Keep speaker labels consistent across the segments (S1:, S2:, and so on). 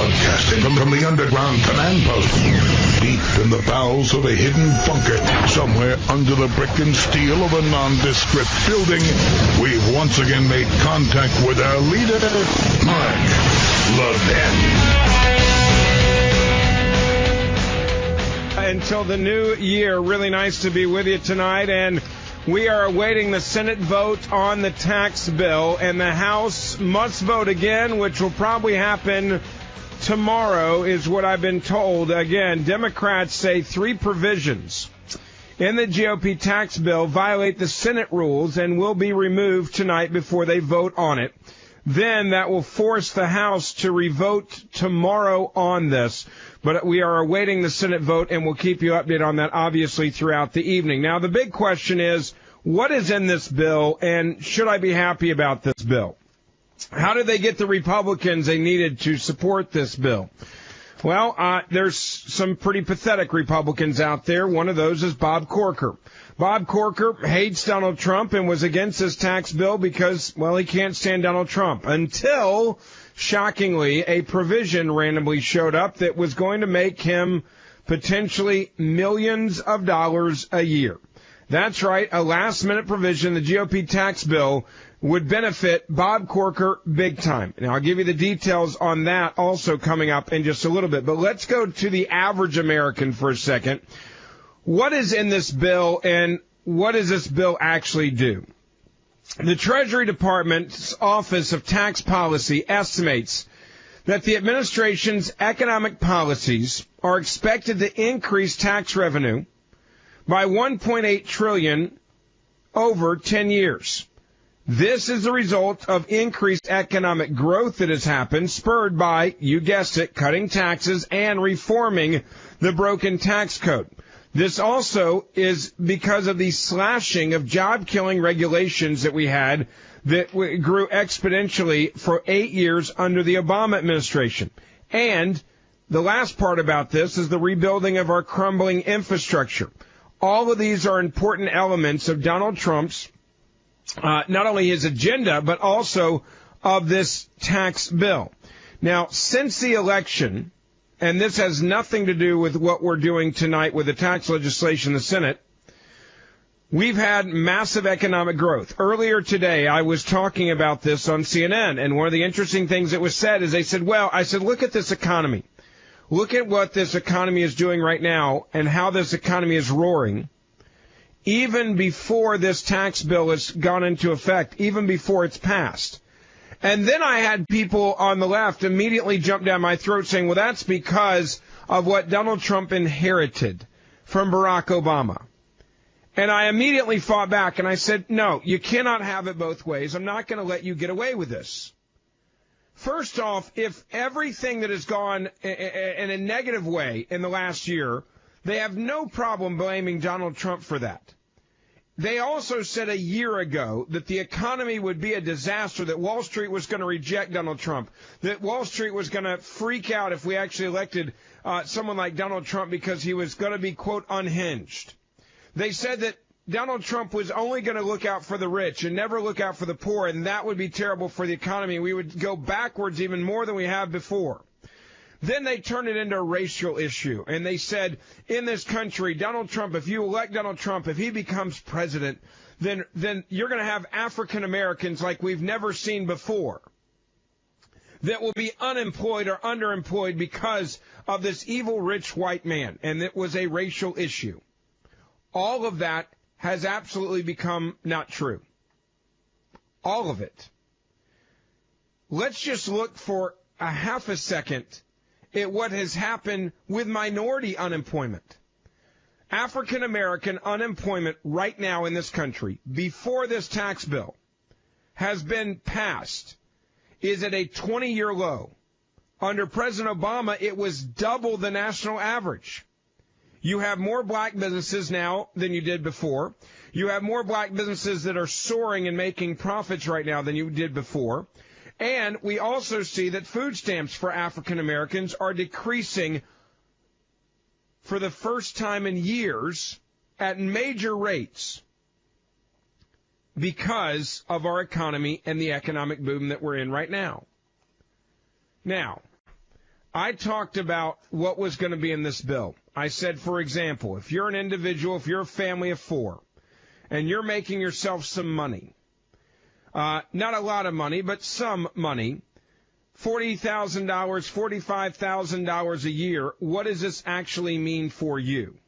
S1: Broadcasting from the underground command post, deep in the bowels of a hidden bunker, somewhere under the brick and steel of a nondescript building, we've once again made contact with our leader, Mark Levin.
S2: Until the new year, really nice to be with you tonight, and we are awaiting the Senate vote on the tax bill, and the House must vote again, which will probably happen tomorrow, is what I've been told. Again, Democrats say 3 provisions in the GOP tax bill violate the Senate rules and will be removed tonight before they vote on it. Then that will force the House to revote tomorrow on this. But we are awaiting the Senate vote, and we'll keep you updated on that, obviously, throughout the evening. Now, the big question is, what is in this bill, and should I be happy about this bill? How did they get the Republicans they needed to support this bill? Well, there's some pretty pathetic Republicans out there. One of those is Bob Corker. Bob Corker hates Donald Trump and was against this tax bill because, well, he can't stand Donald Trump until, shockingly, a provision randomly showed up that was going to make him potentially millions of dollars a year. That's right, a last-minute provision, the GOP tax bill, would benefit Bob Corker big time. Now, I'll give you the details on that also coming up in just a little bit. But let's go to the average American for a second. What is in this bill, and what does this bill actually do? The Treasury Department's Office of Tax Policy estimates that the administration's economic policies are expected to increase tax revenue by $1.8 trillion over 10 years. This is the result of increased economic growth that has happened, spurred by, you guessed it, cutting taxes and reforming the broken tax code. This also is because of the slashing of job-killing regulations that we had that grew exponentially for 8 years under the Obama administration. And the last part about this is the rebuilding of our crumbling infrastructure. All of these are important elements of Donald Trump's, not only his agenda, but also of this tax bill. Now, since the election, and this has nothing to do with what we're doing tonight with the tax legislation in the Senate, we've had massive economic growth. Earlier today, I was talking about this on CNN, and one of the interesting things that was said is they said, look at this economy. Look at what this economy is doing right now and how this economy is roaring, even before this tax bill has gone into effect, even before it's passed. And then I had people on the left immediately jump down my throat saying, well, that's because of what Donald Trump inherited from Barack Obama. And I immediately fought back and I said, no, you cannot have it both ways. I'm not going to let you get away with this. First off, if everything that has gone in a negative way in the last year, they have no problem blaming Donald Trump for that. They also said a year ago that the economy would be a disaster, that Wall Street was going to reject Donald Trump, that Wall Street was going to freak out if we actually elected someone like Donald Trump because he was going to be, quote, unhinged. They said that Donald Trump was only going to look out for the rich and never look out for the poor, and that would be terrible for the economy. We would go backwards even more than we have before. Then they turned it into a racial issue, and they said, in this country, Donald Trump, if you elect Donald Trump, if he becomes president, then you're going to have African Americans like we've never seen before that will be unemployed or underemployed because of this evil rich white man, and it was a racial issue. All of that has absolutely become not true. All of it. Let's just look for a half a second at what has happened with minority unemployment. African American unemployment right now in this country, before this tax bill has been passed, is at a 20-year low. Under President Obama, it was double the national average. You have more black businesses now than you did before. You have more black businesses that are soaring and making profits right now than you did before. And we also see that food stamps for African Americans are decreasing for the first time in years at major rates because of our economy and the economic boom that we're in right now. Now, I talked about what was going to be in this bill. I said, for example, if you're an individual, if you're a family of four, and you're making yourself some money, not a lot of money, but some money, $40,000, $45,000 a year, what does this actually mean for you?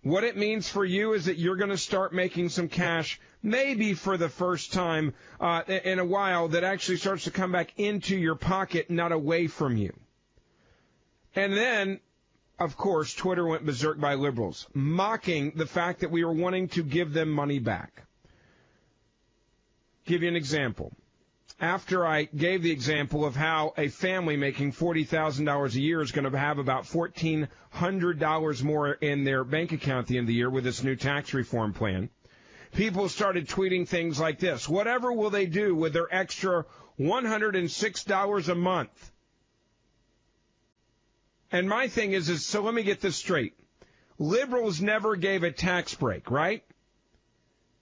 S2: What it means for you is that you're going to start making some cash, maybe for the first time in a while, that actually starts to come back into your pocket, not away from you. And then, of course, Twitter went berserk by liberals, mocking the fact that we were wanting to give them money back. Give you an example. After I gave the example of how a family making $40,000 a year is going to have about $1,400 more in their bank account at the end of the year with this new tax reform plan, people started tweeting things like this. Whatever will they do with their extra $106 a month? And my thing is, so let me get this straight. Liberals never gave a tax break, right?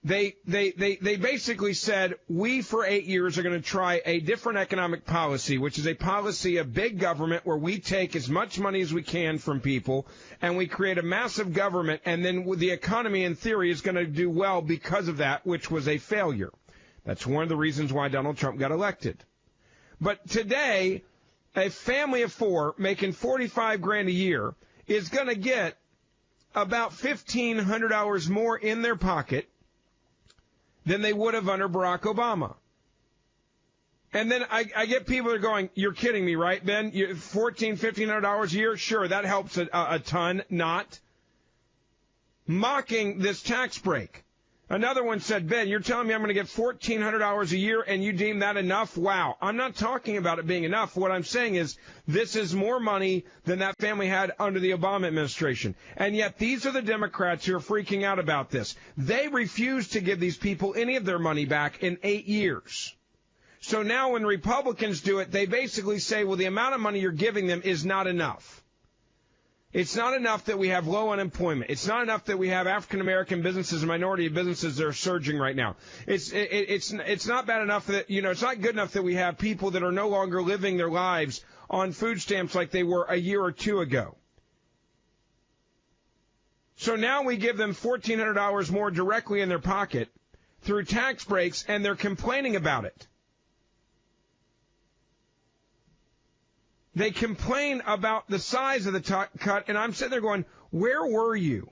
S2: They basically said, we for 8 years are going to try a different economic policy, which is a policy of big government where we take as much money as we can from people and we create a massive government, and then the economy in theory is going to do well because of that, which was a failure. That's one of the reasons why Donald Trump got elected. But today, a family of four making $45,000 a year is going to get about $1,500 more in their pocket than they would have under Barack Obama. And then I get people that are going, you're kidding me, right, Ben? $1,400, $1,500 a year? Sure, that helps a ton. Not. Mocking this tax break. Another one said, Ben, you're telling me I'm going to get $1,400 a year and you deem that enough? Wow. I'm not talking about it being enough. What I'm saying is this is more money than that family had under the Obama administration. And yet these are the Democrats who are freaking out about this. They refuse to give these people any of their money back in 8 years. So now when Republicans do it, they basically say, well, the amount of money you're giving them is not enough. It's not enough that we have low unemployment. It's not enough that we have African-American businesses and minority businesses that are surging right now. It's not bad enough that, it's not good enough that we have people that are no longer living their lives on food stamps like they were a year or two ago. So now we give them $1,400 more directly in their pocket through tax breaks, and they're complaining about it. They complain about the size of the cut, and I'm sitting there going, where were you?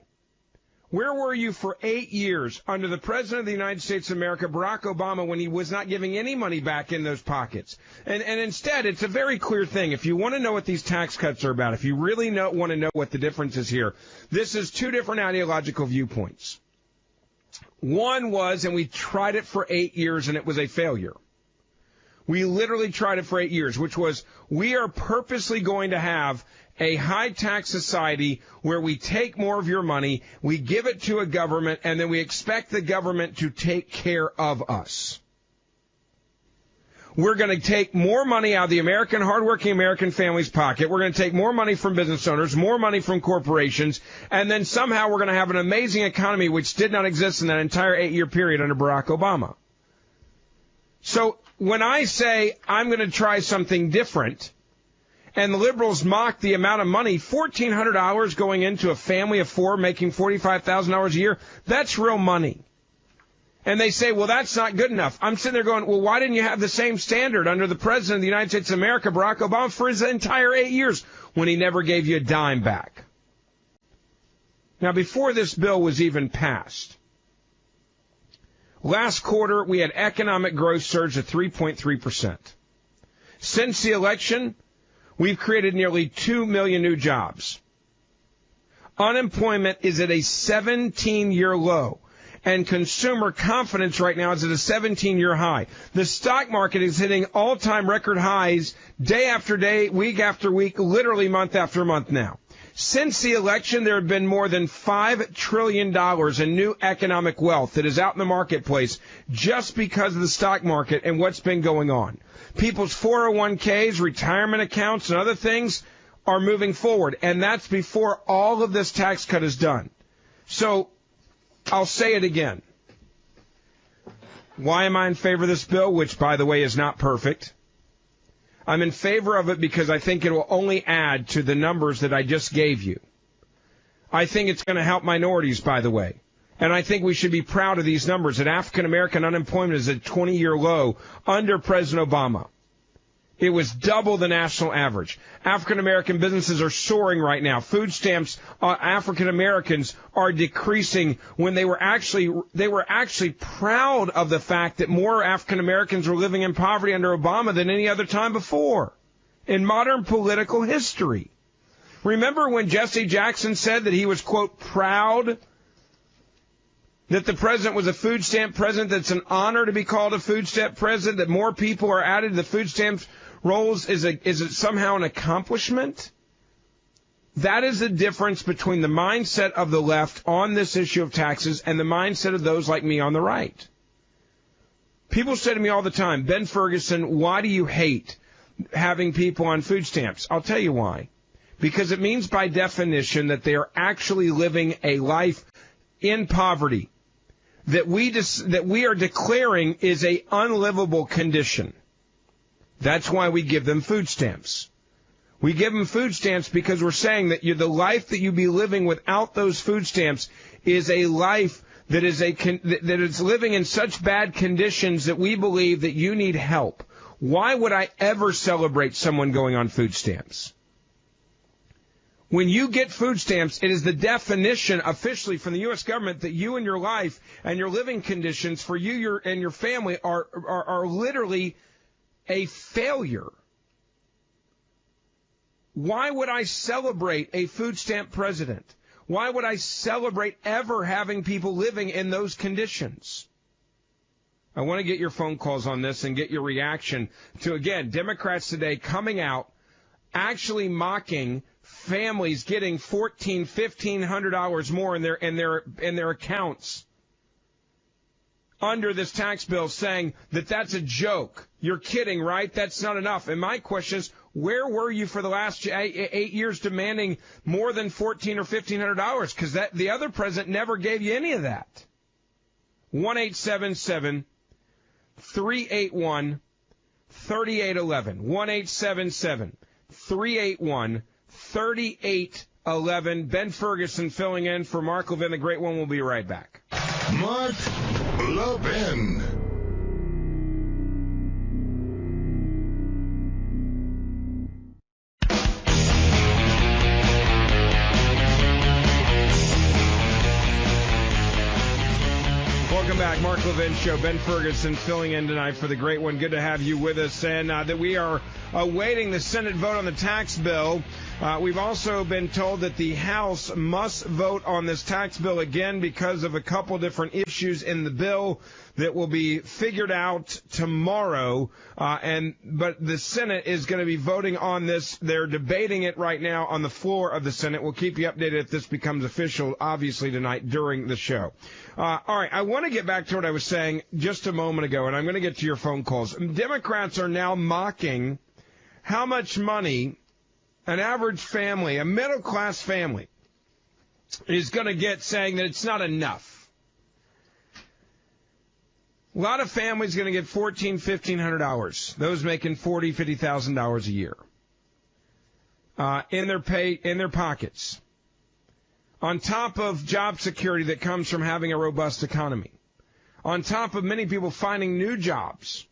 S2: Where were you for 8 years under the President of the United States of America, Barack Obama, when he was not giving any money back in those pockets? And instead, it's a very clear thing. If you want to know what these tax cuts are about, if you really want to know what the difference is here, this is two different ideological viewpoints. One was, and we tried it for 8 years, and it was a failure. We literally tried it for 8 years, which was we are purposely going to have a high-tax society where we take more of your money, we give it to a government, and then we expect the government to take care of us. We're going to take more money out of the hardworking American family's pocket. We're going to take more money from business owners, more money from corporations, and then somehow we're going to have an amazing economy which did not exist in that entire 8-year period under Barack Obama. So when I say I'm going to try something different, and the liberals mock the amount of money, $1,400 going into a family of four making $45,000 a year, that's real money. And they say, well, that's not good enough. I'm sitting there going, well, why didn't you have the same standard under the President of the United States of America, Barack Obama, for his entire 8 years when he never gave you a dime back? Now, before this bill was even passed, last quarter, we had economic growth surge at 3.3%. Since the election, we've created nearly 2 million new jobs. Unemployment is at a 17-year low, and consumer confidence right now is at a 17-year high. The stock market is hitting all-time record highs day after day, week after week, literally month after month now. Since the election, there have been more than $5 trillion in new economic wealth that is out in the marketplace just because of the stock market and what's been going on. People's 401ks, retirement accounts, and other things are moving forward, and that's before all of this tax cut is done. So I'll say it again. Why am I in favor of this bill, which, by the way, is not perfect? I'm in favor of it because I think it will only add to the numbers that I just gave you. I think it's going to help minorities, by the way. And I think we should be proud of these numbers, that African-American unemployment is at a 20-year low under President Obama. It was double the national average. African-American businesses are soaring right now. Food stamps, African-Americans are decreasing when they were actually proud of the fact that more African-Americans were living in poverty under Obama than any other time before in modern political history. Remember when Jesse Jackson said that he was, quote, proud that the president was a food stamp president, that's an honor to be called a food stamp president, that more people are added to the food stamps rolls, is it somehow an accomplishment? That is the difference between the mindset of the left on this issue of taxes and the mindset of those like me on the right. People say to me all the time, Ben Ferguson, why do you hate having people on food stamps? I'll tell you why. Because it means by definition that they are actually living a life in poverty that we are declaring is a unlivable condition. That's why we give them food stamps. We give them food stamps because we're saying that the life that you be living without those food stamps is a life that is living in such bad conditions that we believe that you need help. Why would I ever celebrate someone going on food stamps? When you get food stamps, it is the definition officially from the U.S. government that you and your life and your living conditions for you and your family are literally a failure. Why would I celebrate a food stamp president? Why would I celebrate ever having people living in those conditions? I want to get your phone calls on this and get your reaction to, again, Democrats today coming out actually mocking families getting $1,400, $1,500 more in their accounts under this tax bill, saying that that's a joke. You're kidding, right? That's not enough. And my question is, where were you for the last 8 years demanding more than $1,400 or $1,500? Because the other president never gave you any of that. 1-877-381-3811. 1-877-381-3811. Ben Ferguson filling in for Mark Levin, the Great One. We'll be right back.
S1: Mark Levin.
S2: Welcome back. Mark Levin Show. Ben Ferguson filling in tonight for the Great One. Good to have you with us. And that we are awaiting the Senate vote on the tax bill. We've also been told that the House must vote on this tax bill again because of a couple different issues in the bill that will be figured out tomorrow. But the Senate is going to be voting on this. They're debating it right now on the floor of the Senate. We'll keep you updated if this becomes official, obviously, tonight during the show. All right, I want to get back to what I was saying just a moment ago, and I'm going to get to your phone calls. Democrats are now mocking how much money an average family, a middle-class family, is going to get, saying that it's not enough. A lot of families going to get $1,400, $1,500. Those making $40,000, $50,000 a year in their pockets. On top of job security that comes from having a robust economy. On top of many people finding new jobs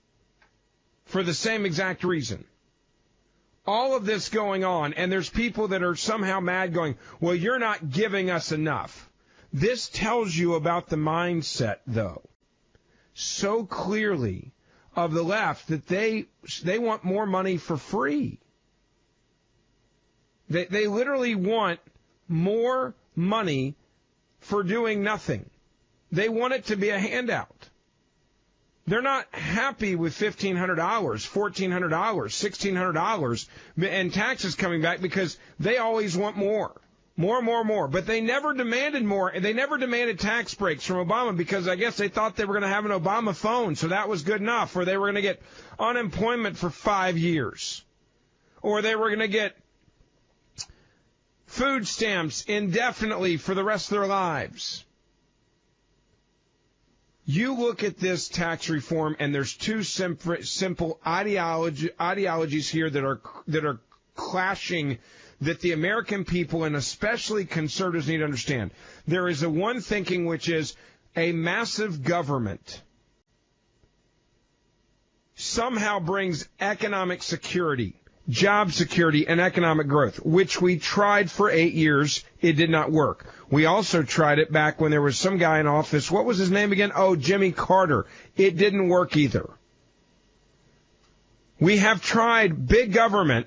S2: for the same exact reason. All of this going on, and there's people that are somehow mad going, well, you're not giving us enough. This tells you about the mindset, though, so clearly of the left that they want more money for free. They literally want more money for doing nothing. They want it to be a handout. They're not happy with $1,500, $1,400, $1,600 and taxes coming back because they always want more. More. But they never demanded more. They never demanded tax breaks from Obama because I guess they thought they were going to have an Obama phone, so that was good enough. Or they were going to get unemployment for 5 years. Or they were going to get food stamps indefinitely for the rest of their lives. You look at this tax reform, and there's two simple ideologies here that are clashing, that the American people and especially conservatives need to understand. There is a one thinking, which is a massive government somehow brings economic security, job security, and economic growth, which we tried for 8 years. It did not work. We also tried it back when there was some guy in office. What was his name again? Oh, Jimmy Carter. It didn't work either. We have tried big government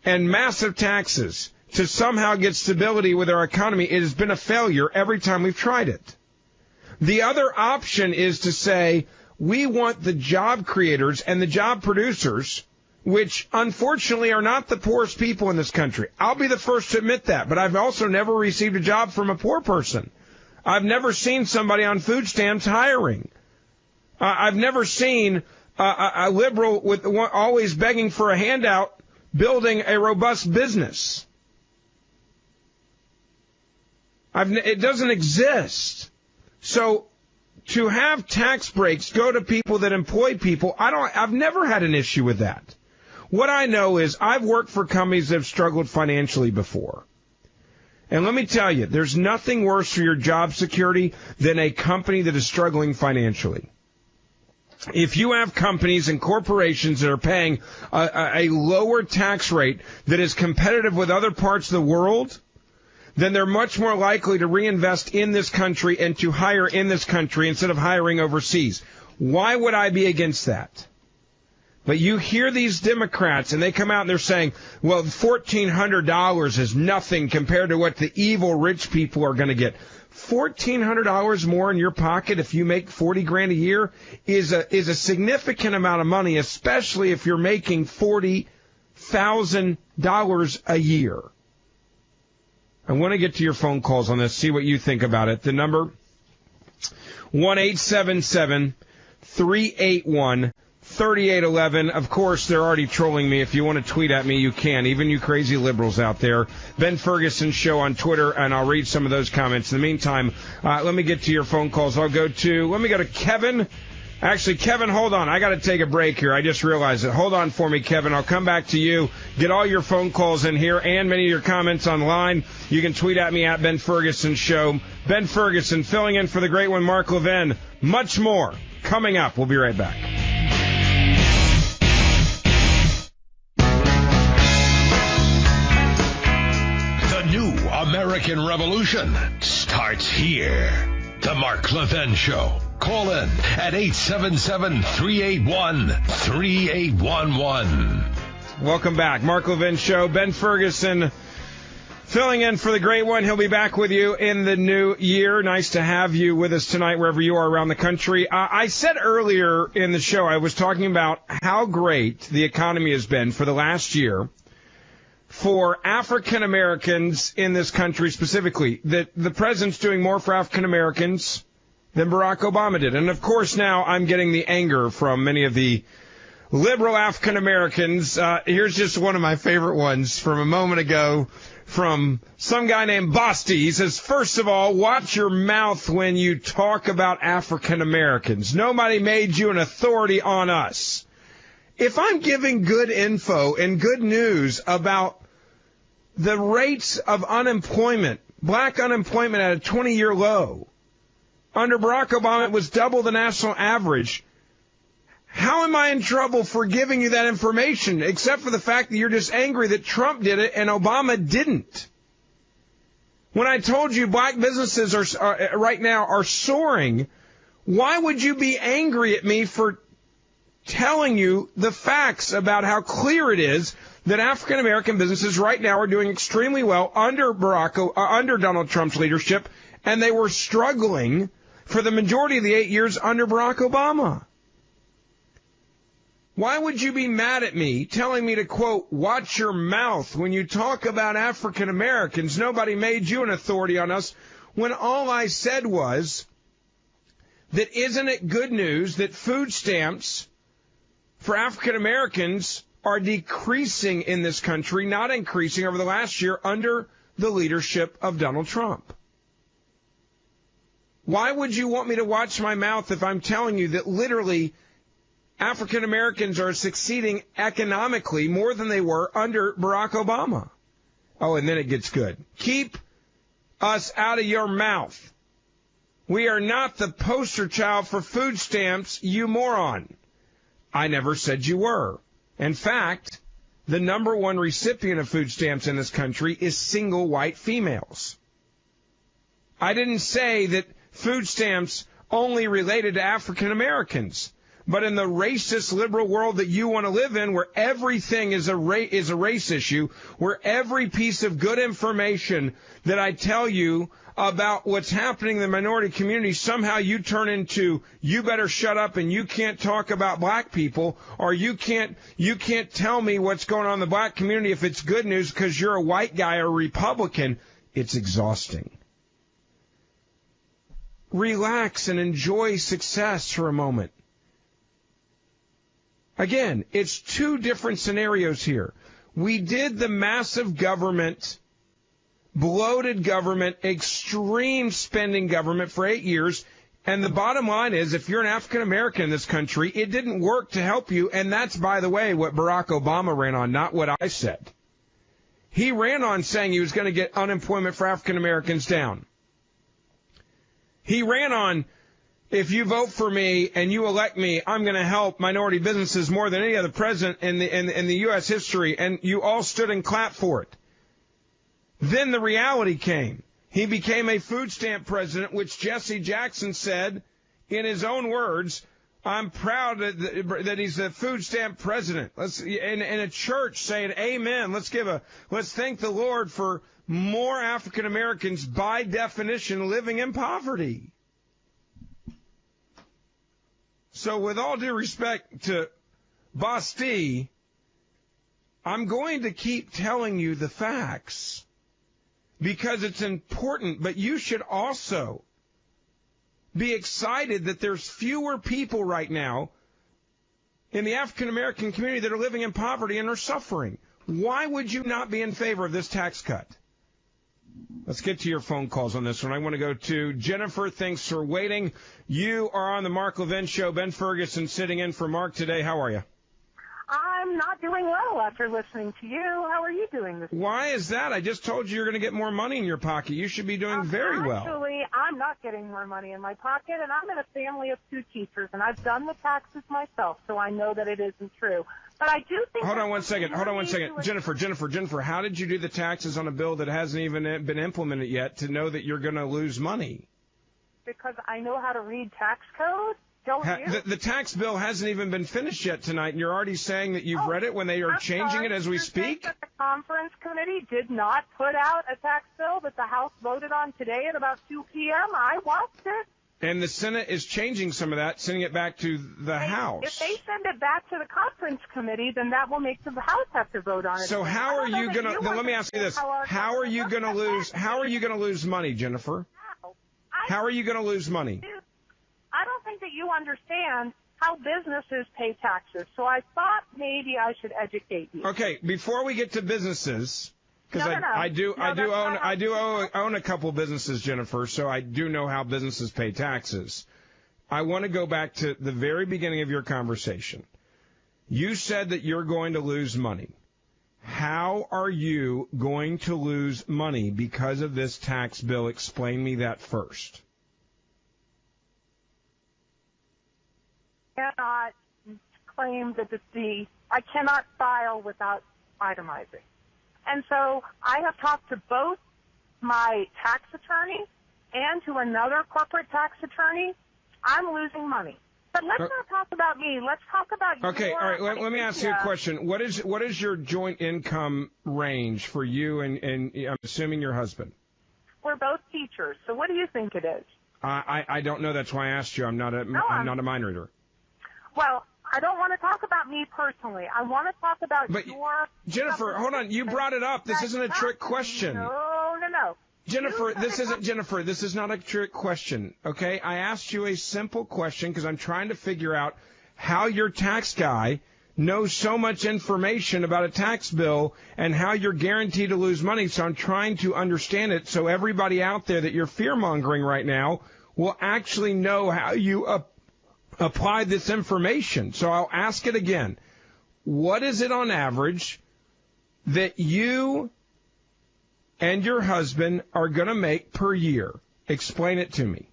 S2: and massive taxes to somehow get stability with our economy. It has been a failure every time we've tried it. The other option is to say, we want the job creators and the job producers, which unfortunately are not the poorest people in this country. I'll be the first to admit that, but I've also never received a job from a poor person. I've never seen somebody on food stamps hiring. I've never seen a liberal with always begging for a handout building a robust business. It doesn't exist. So to have tax breaks go to people that employ people, I've never had an issue with that. What I know is I've worked for companies that have struggled financially before. And let me tell you, there's nothing worse for your job security than a company that is struggling financially. If you have companies and corporations that are paying a lower tax rate that is competitive with other parts of the world, then they're much more likely to reinvest in this country and to hire in this country instead of hiring overseas. Why would I be against that? But you hear these Democrats, and they come out and they're saying, well, $1,400 is nothing compared to what the evil rich people are going to get. $1,400 more in your pocket if you make $40,000 a year is a significant amount of money, especially if you're making $40,000 a year. I want to get to your phone calls on this, see what you think about it. The number, 1-877-381-3811. Of course, they're already trolling me. If you want to tweet at me, you can. Even you crazy liberals out there. Ben Ferguson Show on Twitter, and I'll read some of those comments. In the meantime, let me get to your phone calls. Let me go to Kevin. Actually, Kevin, hold on. I got to take a break here. I just realized it. Hold on for me, Kevin. I'll come back to you. Get all your phone calls in here and many of your comments online. You can tweet at me at Ben Ferguson Show. Ben Ferguson filling in for the great one, Mark Levin. Much more coming up. We'll be right back.
S3: The new American Revolution starts here. The Mark Levin Show. Call in at 877-381-3811.
S2: Welcome back. Mark Levin Show. Ben Ferguson filling in for the great one. He'll be back with you in the new year. Nice to have you with us tonight wherever you are around the country. I said earlier in the show, I was talking about how great the economy has been for the last year for African Americans in this country specifically, that the president's doing more for African Americans than Barack Obama did. And, of course, now I'm getting the anger from many of the liberal African Americans. Here's just one of my favorite ones from a moment ago from some guy named Basti. He says, first of all, watch your mouth when you talk about African Americans. Nobody made you an authority on us. If I'm giving good info and good news about the rates of unemployment, black unemployment at a 20-year low, under Barack Obama, it was double the national average. How am I in trouble for giving you that information, except for the fact that you're just angry that Trump did it and Obama didn't? When I told you black businesses are right now are soaring, why would you be angry at me for telling you the facts about how clear it is that African American businesses right now are doing extremely well under Donald Trump's leadership, and they were struggling for the majority of the 8 years under Barack Obama? Why would you be mad at me telling me to, quote, watch your mouth when you talk about African Americans? Nobody made you an authority on us, when all I said was that isn't it good news that food stamps for African Americans are decreasing in this country, not increasing over the last year under the leadership of Donald Trump? Why would you want me to watch my mouth if I'm telling you that literally African Americans are succeeding economically more than they were under Barack Obama? Oh, and then it gets good. Keep us out of your mouth. We are not the poster child for food stamps, you moron. I never said you were. In fact, the number one recipient of food stamps in this country is single white females. I didn't say that food stamps only related to African Americans. But in the racist liberal world that you want to live in, where everything is a race issue, where every piece of good information that I tell you about what's happening in the minority community, somehow you turn into, you better shut up and you can't talk about black people, or you can't tell me what's going on in the black community if it's good news because you're a white guy or a Republican. It's exhausting. Relax and enjoy success for a moment. Again, it's two different scenarios here. We did the massive government, bloated government, extreme spending government for 8 years. And the bottom line is, if you're an African American in this country, it didn't work to help you. And that's, by the way, what Barack Obama ran on, not what I said. He ran on saying he was going to get unemployment for African Americans down. He ran on, if you vote for me and you elect me, I'm going to help minority businesses more than any other president in the U.S. history, and you all stood and clapped for it. Then the reality came. He became a food stamp president, which Jesse Jackson said, in his own words, I'm proud that he's a food stamp president. In a church saying, amen, let's thank the Lord for more African Americans, by definition, living in poverty. So with all due respect to Basti, I'm going to keep telling you the facts because it's important, but you should also be excited that there's fewer people right now in the African American community that are living in poverty and are suffering. Why would you not be in favor of this tax cut? Let's get to your phone calls on this one. I want to go to Jennifer. Thanks for waiting. You are on the Mark Levin Show. Ben Ferguson sitting in for Mark today. How are you?
S4: I'm not doing well after listening to you. How are you doing this morning?
S2: Why is that? I just told you you're going to get more money in your pocket. You should be doing very well.
S4: Actually, I'm not getting more money in my pocket, and I'm in a family of 2 teachers, and I've done the taxes myself, so I know that it isn't true. But I do think... Hold on one second.
S2: Jennifer, how did you do the taxes on a bill that hasn't even been implemented yet to know that you're going to lose money?
S4: Because I know how to read tax code. Don't you?
S2: The tax bill hasn't even been finished yet tonight, and you're already saying that you've read it when they are changing it as we speak?
S4: The conference committee did not put out a tax bill that the House voted on today at about 2 p.m. I watched it.
S2: And the Senate is changing some of that, sending it back to the House.
S4: If they send it back to the conference committee, then that will make the House have to vote on it.
S2: So how are you going to? Let me ask you this: How are you going to lose? How are you going to lose money, Jennifer? How are you going to lose money?
S4: I don't think that you understand how businesses pay taxes. So I thought maybe I should educate you.
S2: Okay, before we get to businesses. Because I do own a couple businesses, Jennifer, so I do know how businesses pay taxes. I want to go back to the very beginning of your conversation. You said that you're going to lose money. How are you going to lose money because of this tax bill? Explain me that first.
S4: I cannot claim that I cannot file without itemizing. And so I have talked to both my tax attorney and to another corporate tax attorney. I'm losing money. But let's not talk about me. Let's talk about you.
S2: Okay, all right. Let me ask you a question. What is your joint income range for you and I'm assuming your husband?
S4: We're both teachers. So what do you think it is?
S2: I don't know. That's why I asked you. I'm not a mind reader.
S4: Well, I don't want to talk about me personally. I want to talk about your...
S2: Jennifer, hold on. You brought it up. This isn't a trick question.
S4: No.
S2: Jennifer, this is not a trick question, okay? I asked you a simple question because I'm trying to figure out how your tax guy knows so much information about a tax bill and how you're guaranteed to lose money. So I'm trying to understand it so everybody out there that you're fear-mongering right now will actually know how you apply this information. So I'll ask it again. What is it on average that you and your husband are going to make per year? Explain it to me.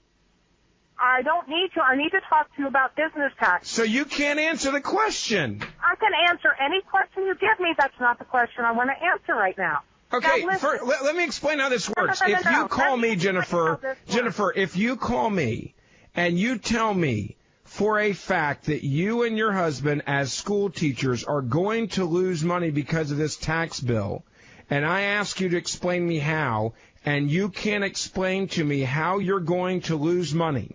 S4: I don't need to. I need to talk to you about business tax.
S2: So you can't answer the question.
S4: I can answer any question you give me. That's not the question I want to answer right now.
S2: Okay,
S4: now,
S2: let me explain how this works. If you call me, Jennifer, if you call me and you tell me for a fact that you and your husband as school teachers are going to lose money because of this tax bill, and I ask you to explain me how, and you can't explain to me how you're going to lose money,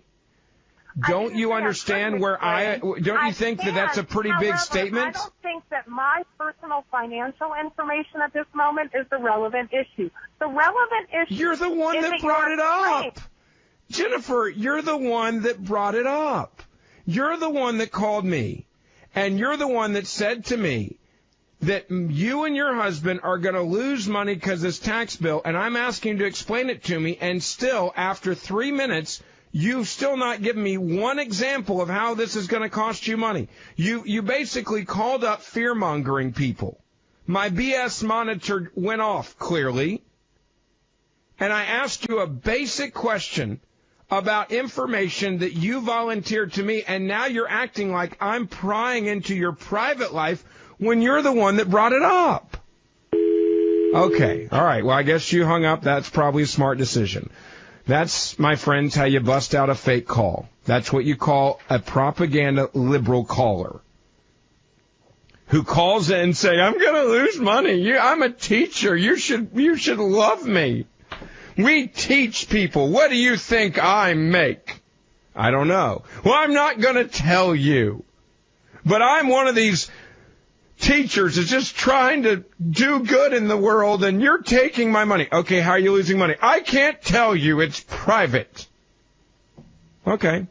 S2: don't you understand don't you think that that's a pretty big statement?
S4: I don't think that my personal financial information at this moment is the relevant issue. The relevant issue.
S2: You're the one that brought it up. Jennifer, you're the one that brought it up. You're the one that called me, and you're the one that said to me that you and your husband are going to lose money because of this tax bill, and I'm asking you to explain it to me, and still, after 3 minutes, you've still not given me one example of how this is going to cost you money. You basically called up fear-mongering people. My BS monitor went off, clearly, and I asked you a basic question about information that you volunteered to me, and now you're acting like I'm prying into your private life when you're the one that brought it up. Okay, all right, well, I guess you hung up. That's probably a smart decision. That's, my friends, how you bust out a fake call. That's what you call a propaganda liberal caller who calls in saying, I'm going to lose money. I'm a teacher. You should love me. We teach people. What do you think I make? I don't know. Well, I'm not going to tell you. But I'm one of these teachers that's just trying to do good in the world, and you're taking my money. Okay, how are you losing money? I can't tell you. It's private. Okay.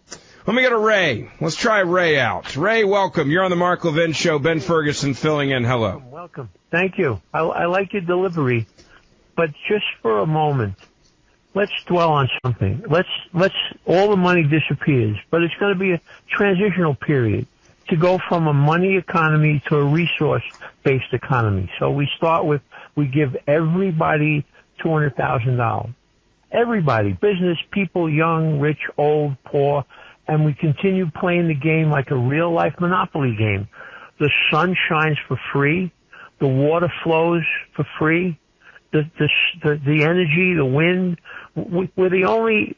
S2: Let me go to Ray. Let's try Ray out. Ray, welcome. You're on the Mark Levin Show. Ben Ferguson filling in. Hello.
S5: Welcome. Thank you. I like your delivery. But just for a moment, let's dwell on something. Let's all the money disappears, but it's going to be a transitional period to go from a money economy to a resource-based economy. So we start with, we give everybody $200,000. Everybody, business people, young, rich, old, poor, and we continue playing the game like a real-life Monopoly game. The sun shines for free. The water flows for free. The energy, the wind. We're the only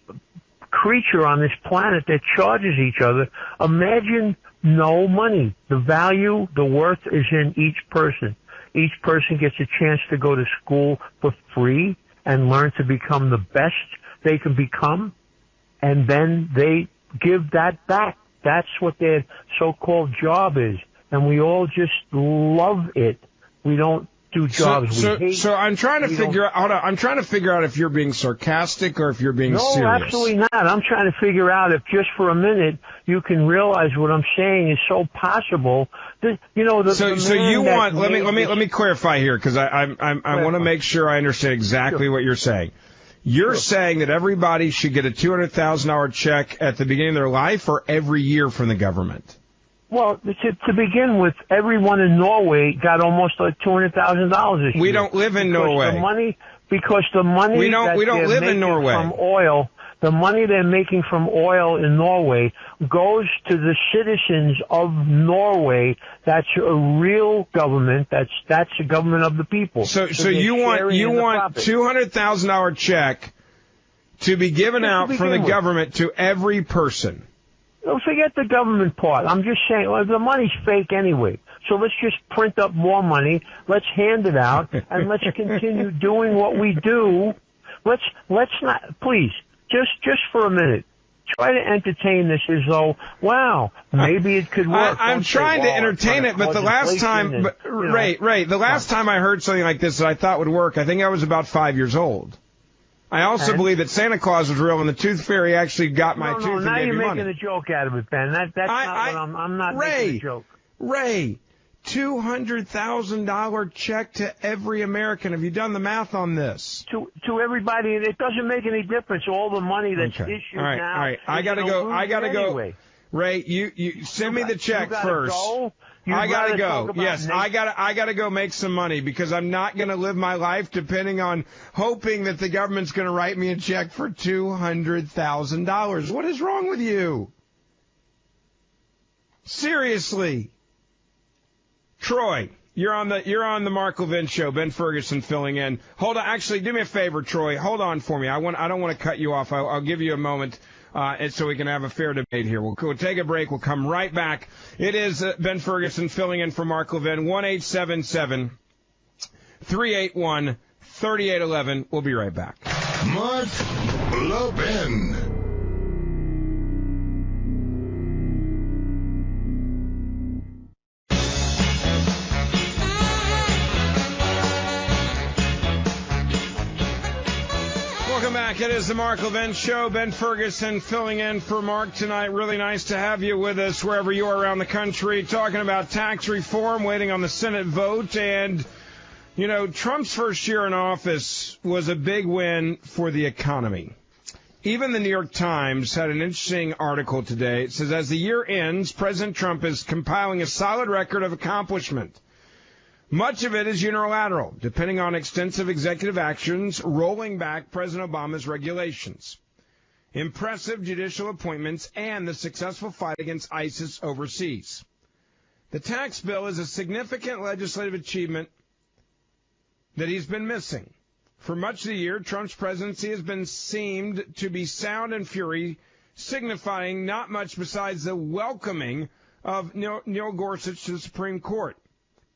S5: creature on this planet that charges each other. Imagine no money. The value, the worth is in each person. Each person gets a chance to go to school for free and learn to become the best they can become, and then they give that back. That's what their so-called job is, and we all just love it. We don't do jobs we hate.
S2: So I'm trying to figure out. Hold on, I'm trying to figure out if you're being sarcastic or if you're being serious.
S5: No, absolutely not. I'm trying to figure out if just for a minute you can realize what I'm saying is so possible. That, so you want? Let me clarify here, because I want to make sure I understand exactly what you're saying. You're saying that everybody should get a $200,000 check at the beginning of their life, or every year from the government? Well, to begin with, everyone in Norway got almost like $200,000 this year.
S2: We don't live in Norway.
S5: Because the money
S2: we don't live in Norway.
S5: From oil, the money they're making from oil in Norway goes to the citizens of Norway. That's a real government. That's the government of the people.
S2: So you want $200,000 check to be given out from the government to every person?
S5: Don't forget the government part. I'm just saying, the money's fake anyway. So let's just print up more money. Let's hand it out, and let's continue doing what we do. Let's not, please, just for a minute, try to entertain this as though, wow, maybe it could work.
S2: I'm trying to entertain it, but the last time, Ray, the last time I heard something like this that I thought would work, I think I was about 5 years old. I also believe that Santa Claus was real and the Tooth Fairy actually got my tooth and gave me money.
S5: Now you're making a joke out of it, Ben. That's not what I'm not making a joke.
S2: Ray, $200,000 check to every American. Have you done the math on this?
S5: To everybody, and it doesn't make any difference. All the money that's issued
S2: all right,
S5: now.
S2: All right, I gotta go.
S5: Anyway.
S2: Ray, you send me the check first.
S5: I
S2: gotta go. Yes, I gotta go make some money because I'm not gonna live my life depending on hoping that the government's gonna write me a check for $200,000. What is wrong with you? Seriously. Troy, you're on the Mark Levin show. Ben Ferguson filling in. Hold on, actually, do me a favor, Troy. Hold on for me. I don't want to cut you off. I'll give you a moment, and so we can have a fair debate here. We'll take a break. We'll come right back. It is Ben Ferguson filling in for Mark Levin. 1-877-381-3811. We'll be right back.
S1: Mark Levin.
S2: Welcome back. It is the Mark Levin Show. Ben Ferguson filling in for Mark tonight. Really nice to have you with us wherever you are around the country, talking about tax reform, waiting on the Senate vote. And, you know, Trump's first year in office was a big win for the economy. Even the New York Times had an interesting article today. It says, as the year ends, President Trump is compiling a solid record of accomplishment. Much of it is unilateral, depending on extensive executive actions rolling back President Obama's regulations, impressive judicial appointments, and the successful fight against ISIS overseas. The tax bill is a significant legislative achievement that he's been missing. For much of the year, Trump's presidency has been seemed to be sound and fury, signifying not much besides the welcoming of Neil Gorsuch to the Supreme Court.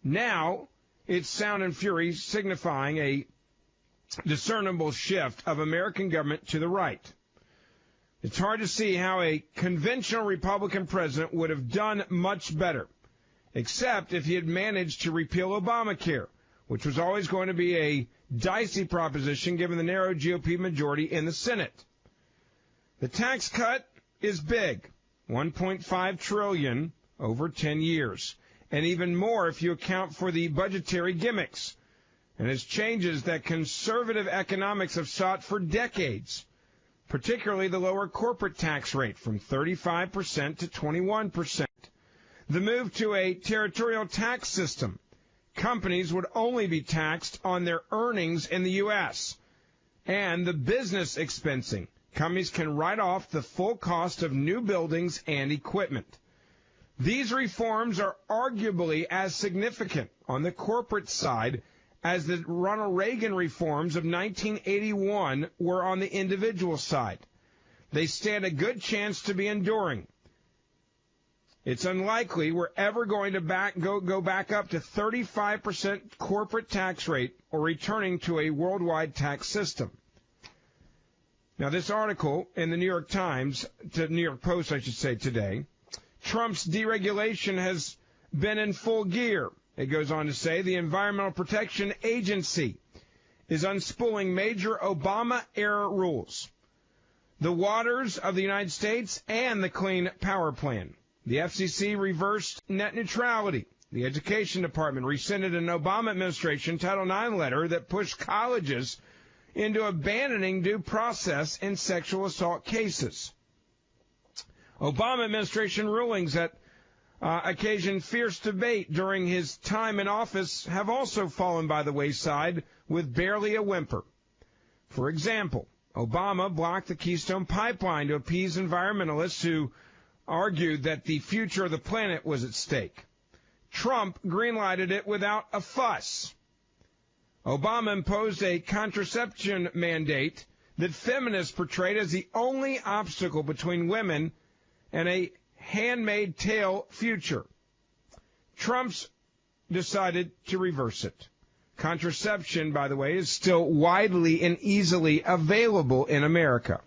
S2: Now, it's sound and fury signifying a discernible shift of American government to the right. It's hard to see how a conventional Republican president would have done much better, except if he had managed to repeal Obamacare, which was always going to be a dicey proposition given the narrow GOP majority in the Senate. The tax cut is big, $1.5 trillion over 10 years. And even more if you account for the budgetary gimmicks. And it's changes that conservative economics have sought for decades, particularly the lower corporate tax rate from 35% to 21%. The move to a territorial tax system. Companies would only be taxed on their earnings in the U.S. And the business expensing. Companies can write off the full cost of new buildings and equipment. These reforms are arguably as significant on the corporate side as the Ronald Reagan reforms of 1981 were on the individual side. They stand a good chance to be enduring. It's unlikely we're ever going to go back up to 35% corporate tax rate or returning to a worldwide tax system. Now, this article in the New York Times, New York Post, I should say, today, Trump's deregulation has been in full gear. It goes on to say the Environmental Protection Agency is unspooling major Obama-era rules. The waters of the United States and the Clean Power Plan. The FCC reversed net neutrality. The Education Department rescinded an Obama administration Title IX letter that pushed colleges into abandoning due process in sexual assault cases. Obama administration rulings that occasioned fierce debate during his time in office have also fallen by the wayside with barely a whimper. For example, Obama blocked the Keystone Pipeline to appease environmentalists who argued that the future of the planet was at stake. Trump greenlighted it without a fuss. Obama imposed a contraception mandate that feminists portrayed as the only obstacle between women and a handmaid's tale future. Trump's decided to reverse it. Contraception, by the way, is still widely and easily available in America.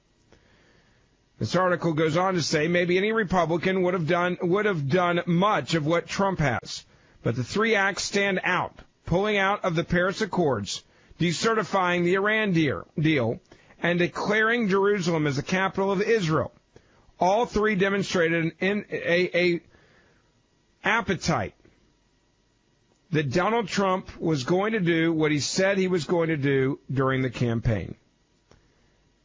S2: This article goes on to say maybe any Republican would have done much of what Trump has, but the three acts stand out: pulling out of the Paris Accords, decertifying the Iran deal, and declaring Jerusalem as the capital of Israel. All three demonstrated an appetite that Donald Trump was going to do what he said he was going to do during the campaign.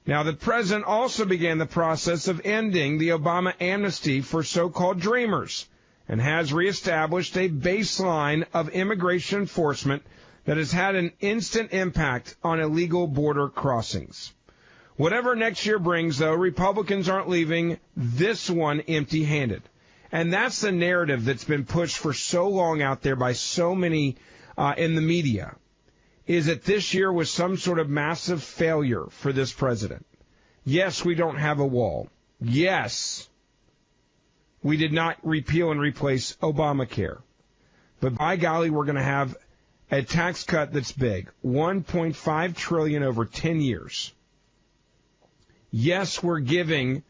S2: Now, the president also began the process of ending the Obama amnesty for so-called dreamers and has reestablished a baseline of immigration enforcement that has had an instant impact on illegal border crossings. Whatever next year brings, though, Republicans aren't leaving this one empty-handed. And that's the narrative that's been pushed for so long out there by so many in the media, is that this year was some sort of massive failure for this president. Yes, we don't have a wall. Yes, we did not repeal and replace Obamacare. But by golly, we're going to have a tax cut that's big, $1.5 trillion over 10 years. Yes, we're giving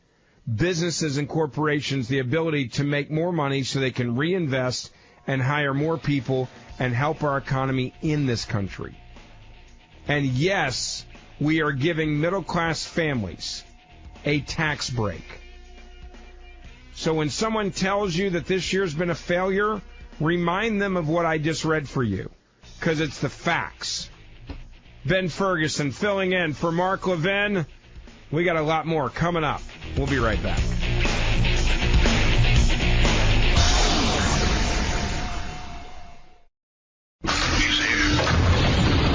S2: businesses and corporations the ability to make more money so they can reinvest and hire more people and help our economy in this country. And yes, we are giving middle-class families a tax break. So when someone tells you that this year's been a failure, remind them of what I just read for you, because it's the facts. Ben Ferguson filling in for Mark Levin. We got a lot more coming up. We'll be right back.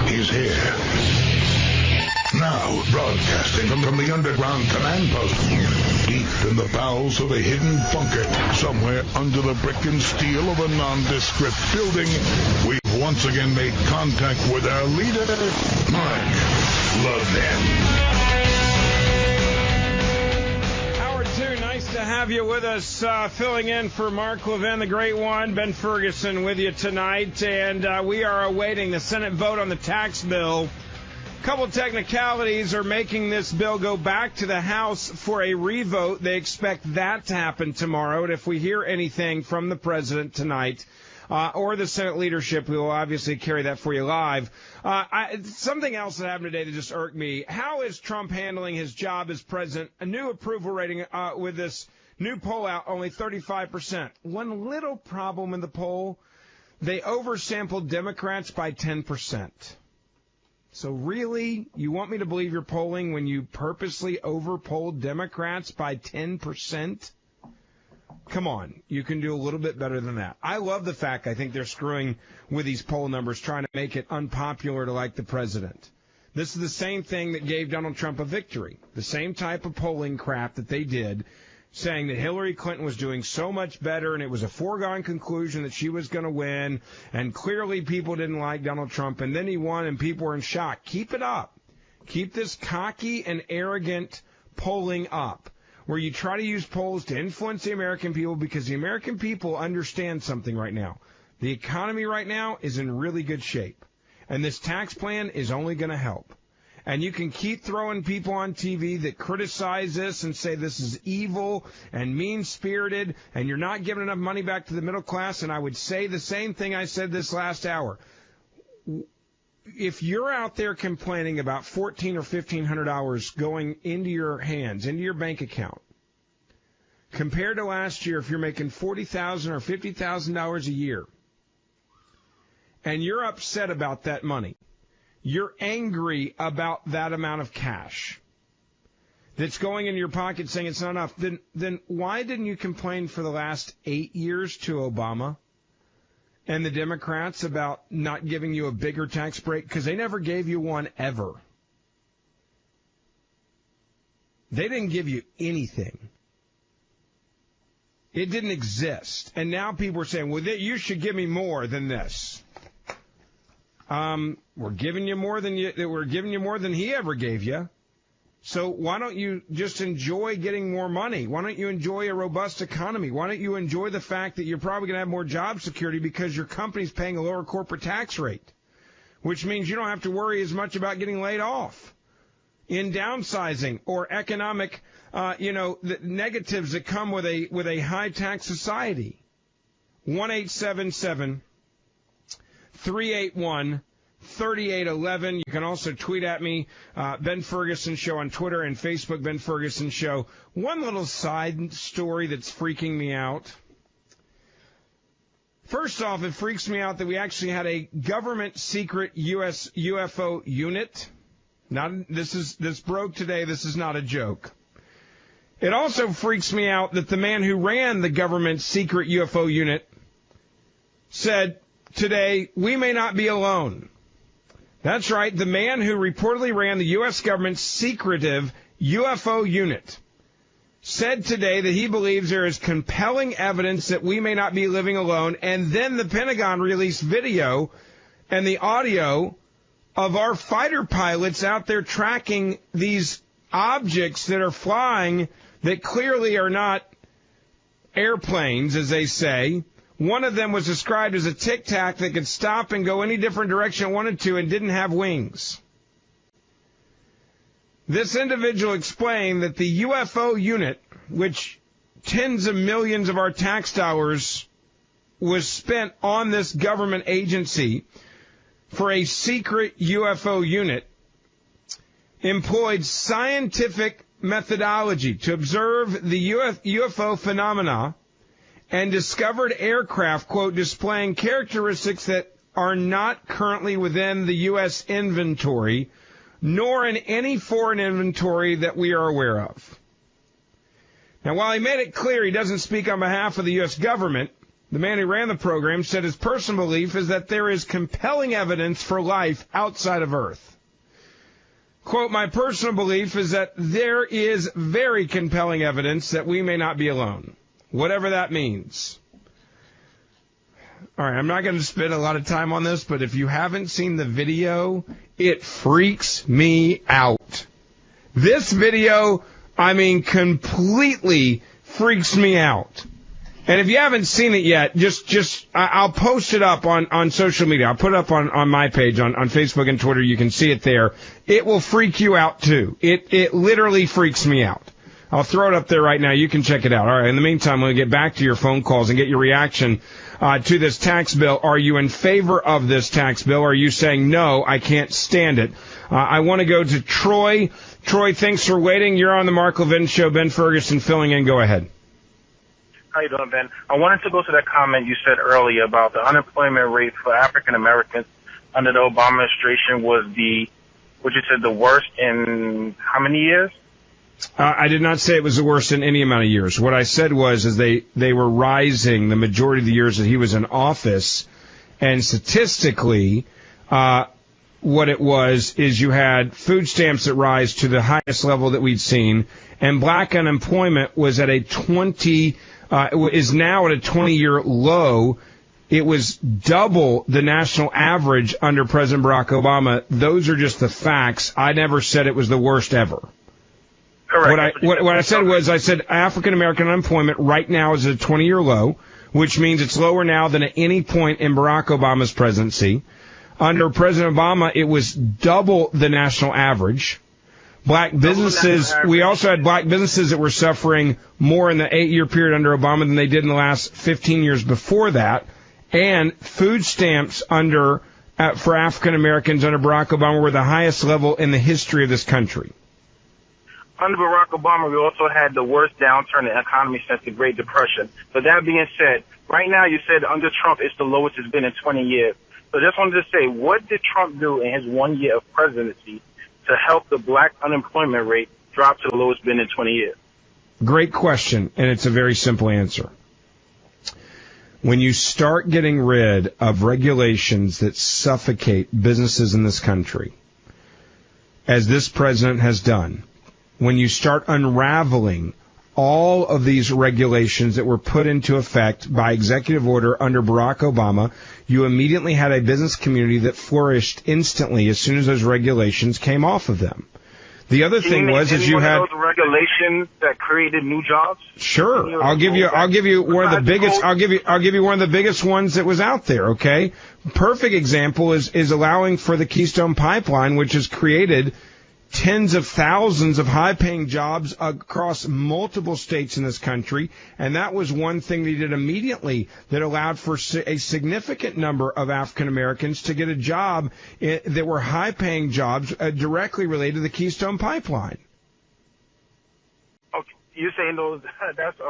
S1: He's here. Now, broadcasting from the underground command post, deep in the bowels of a hidden bunker, somewhere under the brick and steel of a nondescript building, we've once again made contact with our leader, Mark Levin.
S2: Nice to have you with us, filling in for Mark Levin, the great one. Ben Ferguson with you tonight, and we are awaiting the Senate vote on the tax bill. A couple technicalities are making this bill go back to the House for a revote. They expect that to happen tomorrow, and if we hear anything from the president tonight, or the Senate leadership, we will obviously carry that for you live. Something else that happened today that just irked me. How is Trump handling his job as president? A new approval rating with this new poll out, only 35%. One little problem in the poll, they oversampled Democrats by 10%. So really, you want me to believe you're polling when you purposely overpolled Democrats by 10%? Come on, you can do a little bit better than that. I love the fact I think they're screwing with these poll numbers, trying to make it unpopular to like the president. This is the same thing that gave Donald Trump a victory, the same type of polling crap that they did, saying that Hillary Clinton was doing so much better and it was a foregone conclusion that she was going to win, and clearly people didn't like Donald Trump, and then he won and people were in shock. Keep it up. Keep this cocky and arrogant polling up, where you try to use polls to influence the American people, because the American people understand something right now. The economy right now is in really good shape, and this tax plan is only going to help. And you can keep throwing people on TV that criticize this and say this is evil and mean-spirited, and you're not giving enough money back to the middle class, and I would say the same thing I said this last hour. If you're out there complaining about $1,400 or $1,500 going into your hands, into your bank account, compared to last year, if you're making $40,000 or $50,000 a year, and you're upset about that money, you're angry about that amount of cash that's going in your pocket saying it's not enough, then why didn't you complain for the last 8 years to Obama and the Democrats about not giving you a bigger tax break? Because they never gave you one ever. They didn't give you anything. It didn't exist. And now people are saying, well, you should give me more than this. We're giving you more than he ever gave you. So why don't you just enjoy getting more money? Why don't you enjoy a robust economy? Why don't you enjoy the fact that you're probably going to have more job security because your company's paying a lower corporate tax rate, which means you don't have to worry as much about getting laid off in downsizing or economic, the negatives that come with a high tax society. 1-877-381-3811. You can also tweet at me, Ben Ferguson Show on Twitter and Facebook, Ben Ferguson Show. One little side story that's freaking me out. First off, it freaks me out that we actually had a government secret U.S. UFO unit. This broke today. This is not a joke. It also freaks me out that the man who ran the government secret UFO unit said today, we may not be alone. That's right. The man who reportedly ran the U.S. government's secretive UFO unit said today that he believes there is compelling evidence that we may not be living alone. And then the Pentagon released video and the audio of our fighter pilots out there tracking these objects that are flying that clearly are not airplanes, as they say. One of them was described as a Tic Tac that could stop and go any different direction it wanted to and didn't have wings. This individual explained that the UFO unit, which tens of millions of our tax dollars was spent on this government agency for a secret UFO unit, employed scientific methodology to observe the UFO phenomena and discovered aircraft, quote, displaying characteristics that are not currently within the U.S. inventory, nor in any foreign inventory that we are aware of. Now, while he made it clear he doesn't speak on behalf of the U.S. government, the man who ran the program said his personal belief is that there is compelling evidence for life outside of Earth. Quote, my personal belief is that there is very compelling evidence that we may not be alone, whatever that means. All right, I'm not going to spend a lot of time on this, but if you haven't seen the video, it freaks me out. This video, completely freaks me out. And if you haven't seen it yet, I'll post it up on social media. I'll put it up on my page on Facebook and Twitter. You can see it there. It will freak you out, too. It literally freaks me out. I'll throw it up there right now. You can check it out. All right. In the meantime, we'll get back to your phone calls and get your reaction to this tax bill. Are you in favor of this tax bill? Or are you saying, no, I can't stand it? I want to go to Troy. Troy, thanks for waiting. You're on the Mark Levin Show. Ben Ferguson filling in. Go ahead.
S6: How you doing, Ben? I wanted to go to that comment you said earlier about the unemployment rate for African Americans under the Obama administration was the worst in how many years?
S2: I did not say it was the worst in any amount of years. What I said was they were rising the majority of the years that he was in office, and statistically, what it was is you had food stamps that rise to the highest level that we'd seen, and black unemployment was at is now at a 20-year low. It was double the national average under President Barack Obama. Those are just the facts. I never said it was the worst ever.
S6: Correct.
S2: What I said African American unemployment right now is at a 20-year low, which means it's lower now than at any point in Barack Obama's presidency. Under President Obama, it was double the national average. Black businesses, we also had black businesses that were suffering more in the 8-year period under Obama than they did in the last 15 years before that. And food stamps for African Americans under Barack Obama were the highest level in the history of this country.
S6: Under Barack Obama, we also had the worst downturn in the economy since the Great Depression. But that being said, right now you said under Trump it's the lowest it's been in 20 years. So just wanted to say, what did Trump do in his 1 year of presidency to help the black unemployment rate drop to the lowest it's been in 20 years?
S2: Great question, and it's a very simple answer. When you start getting rid of regulations that suffocate businesses in this country, as this president has done, when you start unraveling all of these regulations that were put into effect by executive order under Barack Obama, you immediately had a business community that flourished instantly as soon as those regulations came off of them. The other thing was you had
S6: those regulations that created new jobs.
S2: Sure, I'll give you one of the biggest. I'll give you one of the biggest ones that was out there. Okay, perfect example is allowing for the Keystone Pipeline, which has created tens of thousands of high-paying jobs across multiple states in this country, and that was one thing they did immediately that allowed for a significant number of African Americans to get a job that were high-paying jobs directly related to the Keystone Pipeline.
S6: Okay, you're saying those? That's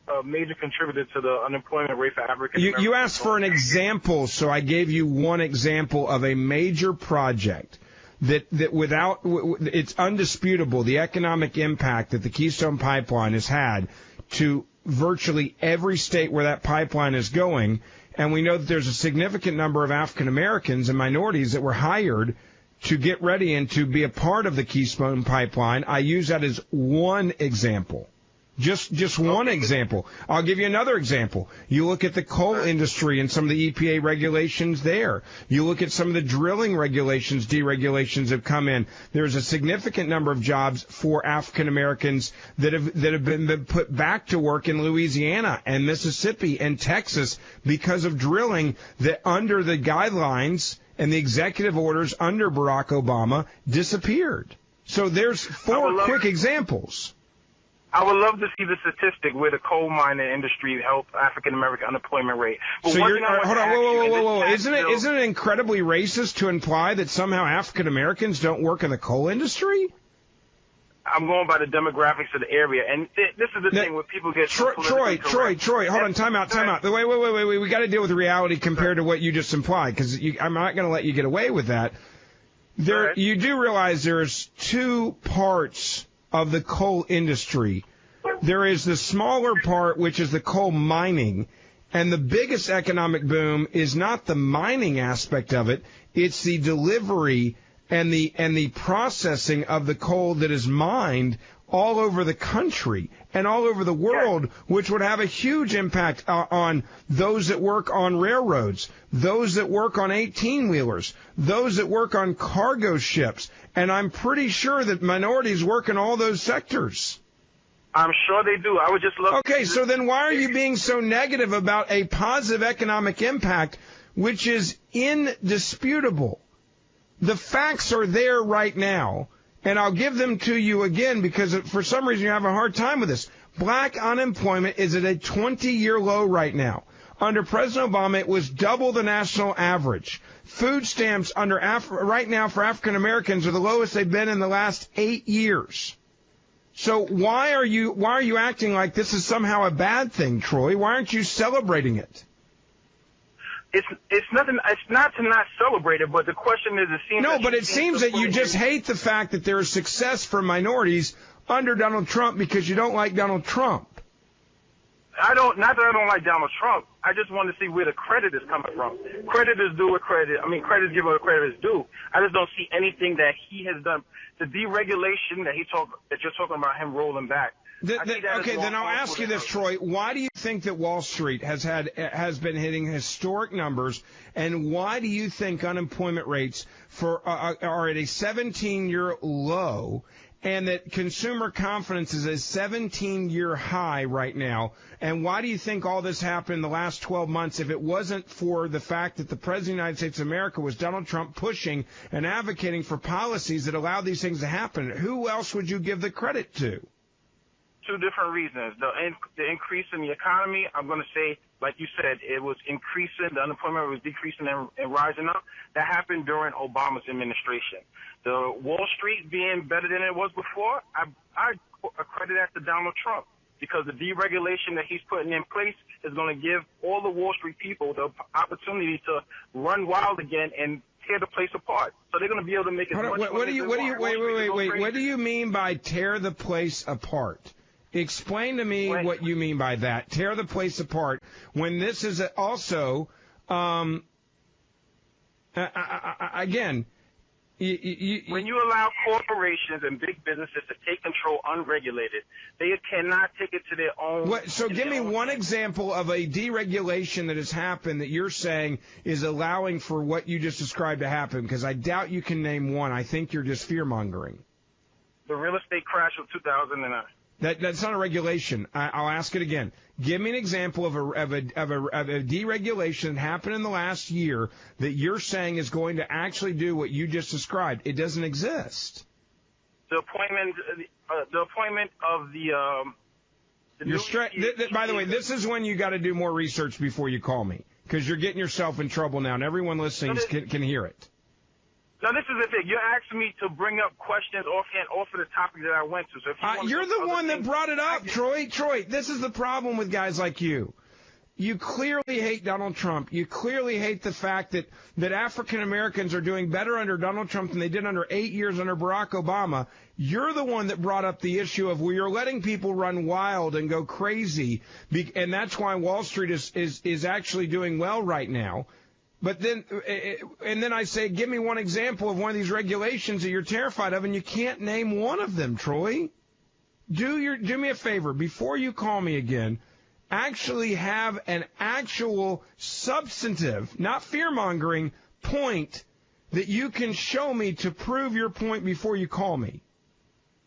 S6: a major contributor to the unemployment rate for African Americans.
S2: You asked for an example, so I gave you one example of a major project that without, it's undisputable, the economic impact that the Keystone Pipeline has had to virtually every state where that pipeline is going. And we know that there's a significant number of African Americans and minorities that were hired to get ready and to be a part of the Keystone Pipeline. I use that as one example. Just one example. I'll give you another example. You look at the coal industry and some of the EPA regulations there. You look at some of the drilling regulations, deregulations have come in. There's a significant number of jobs for African Americans that have been put back to work in Louisiana and Mississippi and Texas because of drilling that under the guidelines and the executive orders under Barack Obama disappeared. So there's four quick examples.
S6: I would love to see the statistic where the coal mining industry helped African American unemployment rate. But
S2: so you're, hold on, whoa. Isn't it incredibly racist to imply that somehow African Americans don't work in the coal industry?
S6: I'm going by the demographics of the area, and this is the thing where people get
S2: Troy, hold on, time out. Wait. We got to deal with reality compared to what you just implied, because I'm not going to let you get away with that. You do realize there's two parts of the coal industry. There is the smaller part, which is the coal mining, and the biggest economic boom is not the mining aspect of it, it's the delivery and the processing of the coal that is mined all over the country and all over the world, which would have a huge impact on those that work on railroads, those that work on 18-wheelers, those that work on cargo ships. And I'm pretty sure that minorities work in all those sectors.
S6: I'm sure they do. I would just love
S2: Okay, so then why are you being so negative about a positive economic impact, which is indisputable? The facts are there right now, and I'll give them to you again because for some reason you have a hard time with this. Black unemployment is at a 20-year low right now. Under President Obama, it was double the national average. Food stamps right now for African Americans are the lowest they've been in the last 8 years. So why are you acting like this is somehow a bad thing, Troy? Why aren't you celebrating it?
S6: It's nothing. It's not to not celebrate it, but the question is,
S2: it seems that you just hate the fact that there is success for minorities under Donald Trump because you don't like Donald Trump.
S6: Not that I don't like Donald Trump. I just want to see where the credit is coming from. Credit is due where credit. I mean, credit is given where credit is due. I just don't see anything that he has done. The deregulation that you're talking about him rolling back.
S2: Okay, then I'll ask you this, Troy. Why do you think that Wall Street has been hitting historic numbers, and why do you think unemployment rates are at a 17-year low, and that consumer confidence is a 17-year high right now? And why do you think all this happened in the last 12 months if it wasn't for the fact that the President of the United States of America was Donald Trump pushing and advocating for policies that allowed these things to happen? Who else would you give the credit to?
S6: Two different reasons. The increase in the economy, I'm going to say, like you said, it was increasing. The unemployment was decreasing and rising up. That happened during Obama's administration. The Wall Street being better than it was before, I credit that to Donald Trump because the deregulation that he's putting in place is going to give all the Wall Street people the opportunity to run wild again and tear the place apart. So they're going to be able to make it. What
S2: do you mean by tear the place apart? Explain to me what you mean by that. Tear the place apart. When this is also, again,
S6: when you allow corporations and big businesses to take control unregulated, they cannot take it to their own.
S2: So give me one example of a deregulation that has happened that you're saying is allowing for what you just described to happen, because I doubt you can name one. I think you're just fear-mongering.
S6: The real estate crash of 2009.
S2: That's not a regulation. I'll ask it again. Give me an example of a deregulation that happened in the last year that you're saying is going to actually do what you just described. It doesn't exist.
S6: The appointment of
S2: by the way, this is when you got to do more research before you call me, because you're getting yourself in trouble now, and everyone listening can hear it.
S6: Now, this is the thing. You're asking me to bring up questions offhand off of the topic that I went to. So if
S2: you're the one that brought it up, Troy. Troy, this is the problem with guys like you. You clearly hate Donald Trump. You clearly hate the fact that African Americans are doing better under Donald Trump than they did under 8 years under Barack Obama. You're the one that brought up the issue of where you're letting people run wild and go crazy, and that's why Wall Street is actually doing well right now. But then, and then I say, give me one example of one of these regulations that you're terrified of, and you can't name one of them, Troy. Do me a favor, before you call me again, actually have an actual substantive, not fear-mongering, point that you can show me to prove your point before you call me.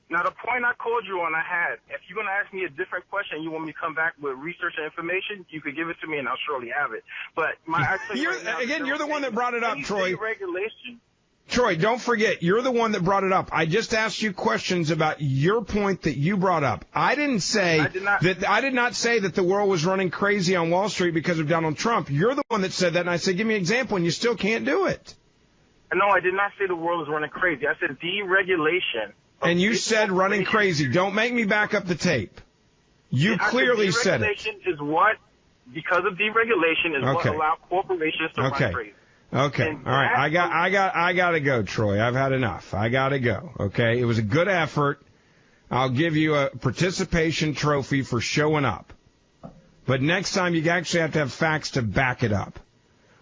S6: Now, the point I called you on, I had. If you're going to ask me a different question, you want me to come back with research and information, you could give it to me, and I'll surely have it. But
S2: you're the one that brought it up, Troy.
S6: Regulation.
S2: Troy, don't forget, you're the one that brought it up. I just asked you questions about your point that you brought up. I did not say that the world was running crazy on Wall Street because of Donald Trump. You're the one that said that, and I said, give me an example, and you still can't do it.
S6: No, I did not say the world is running crazy. I said deregulation.
S2: And you said running crazy. Don't make me back up the tape. You clearly said it.
S6: Deregulation is what, because of deregulation, is what allowed corporations to run crazy.
S2: Okay. All right. I got to go, Troy. I've had enough. I got to go. Okay. It was a good effort. I'll give you a participation trophy for showing up. But next time you actually have to have facts to back it up.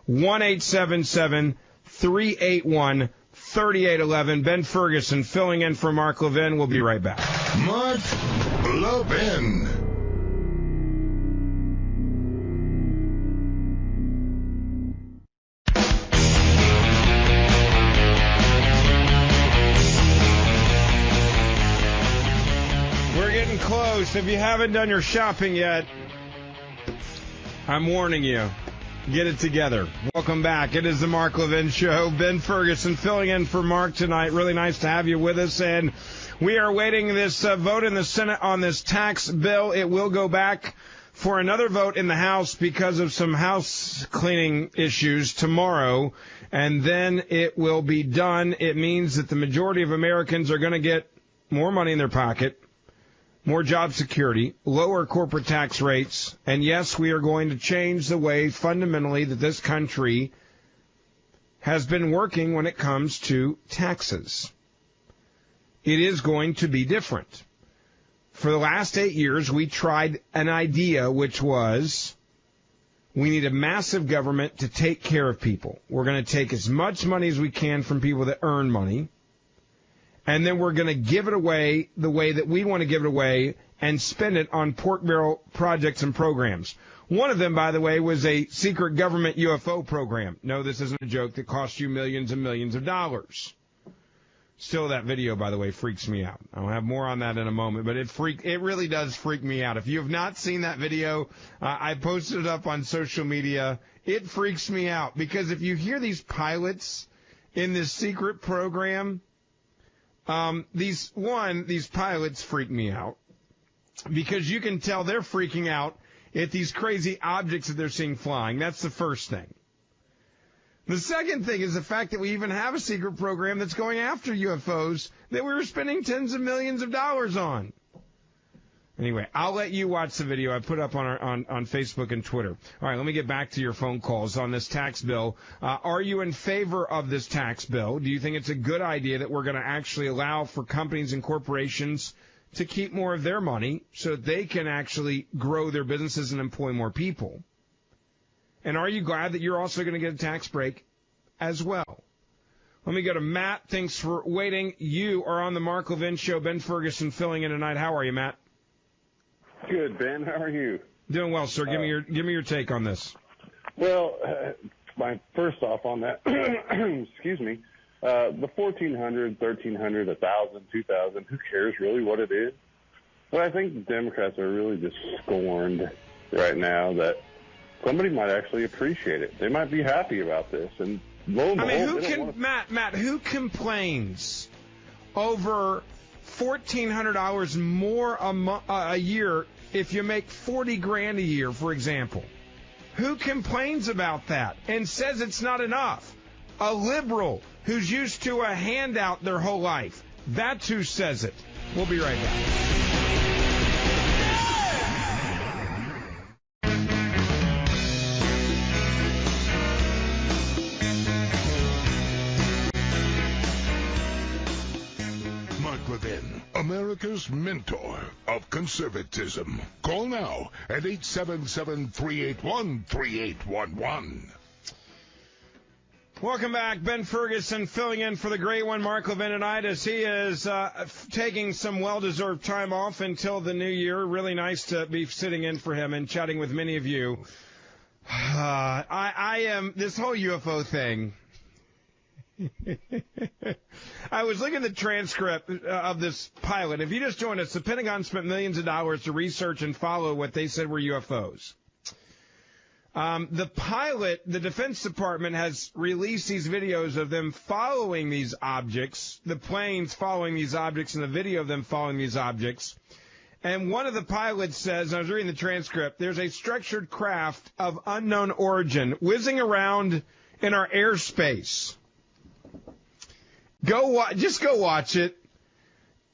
S2: 1-877-381-3811. Ben Ferguson filling in for Mark Levin. We'll be right back.
S1: Mark Levin.
S2: Close. If you haven't done your shopping yet, I'm warning you. Get it together. Welcome back. It is the Mark Levin Show. Ben Ferguson filling in for Mark tonight. Really nice to have you with us. And we are waiting this vote in the Senate on this tax bill. It will go back for another vote in the House because of some house cleaning issues tomorrow. And then it will be done. It means that the majority of Americans are going to get more money in their pocket, more job security, lower corporate tax rates, and yes, we are going to change the way fundamentally that this country has been working when it comes to taxes. It is going to be different. For the last 8 years, we tried an idea which was we need a massive government to take care of people. We're going to take as much money as we can from people that earn money, and then we're going to give it away the way that we want to give it away and spend it on pork barrel projects and programs. One of them, by the way, was a secret government UFO program. No, this isn't a joke that cost you millions and millions of dollars. Still, that video, by the way, freaks me out. I'll have more on that in a moment, but it really does freak me out. If you have not seen that video, I posted it up on social media. It freaks me out because if you hear these pilots in this secret program, these pilots freak me out because you can tell they're freaking out at these crazy objects that they're seeing flying. That's the first thing. The second thing is the fact that we even have a secret program that's going after UFOs that we were spending tens of millions of dollars on. Anyway, I'll let you watch the video I put up on Facebook and Twitter. All right, let me get back to your phone calls on this tax bill. Are you in favor of this tax bill? Do you think it's a good idea that we're going to actually allow for companies and corporations to keep more of their money so that they can actually grow their businesses and employ more people? And are you glad that you're also going to get a tax break as well? Let me go to Matt. Thanks for waiting. You are on the Mark Levin Show. Ben Ferguson filling in tonight. How are you, Matt?
S7: Good, Ben. How are you?
S2: Doing well, sir. Give me your take on this.
S7: Well, first off on that, excuse me, the 1,400, 1,300, 1,000, 2,000, who cares really what it is? But I think the Democrats are really just scorned right now that somebody might actually appreciate it. They might be happy about this. And lo and behold,
S2: Matt, who complains over $1,400 more a year if you make $40,000 a year, for example? Who complains about that and says it's not enough? A liberal who's used to a handout their whole life. That's who says it. We'll be right back.
S1: Levin, America's mentor of conservatism. Call now at 877-381-3811.
S2: Welcome back. Ben Ferguson filling in for the great one, Mark Levin, tonight as he is taking some well-deserved time off until the new year. Really nice to be sitting in for him and chatting with many of you. I am, this whole UFO thing. I was looking at the transcript of this pilot. If you just joined us, the Pentagon spent millions of dollars to research and follow what they said were UFOs. The pilot, the Defense Department, has released these videos of them following these objects, the planes following these objects, and the video of them following these objects. And one of the pilots says, I was reading the transcript, there's a structured craft of unknown origin whizzing around in our airspace. Just go watch it.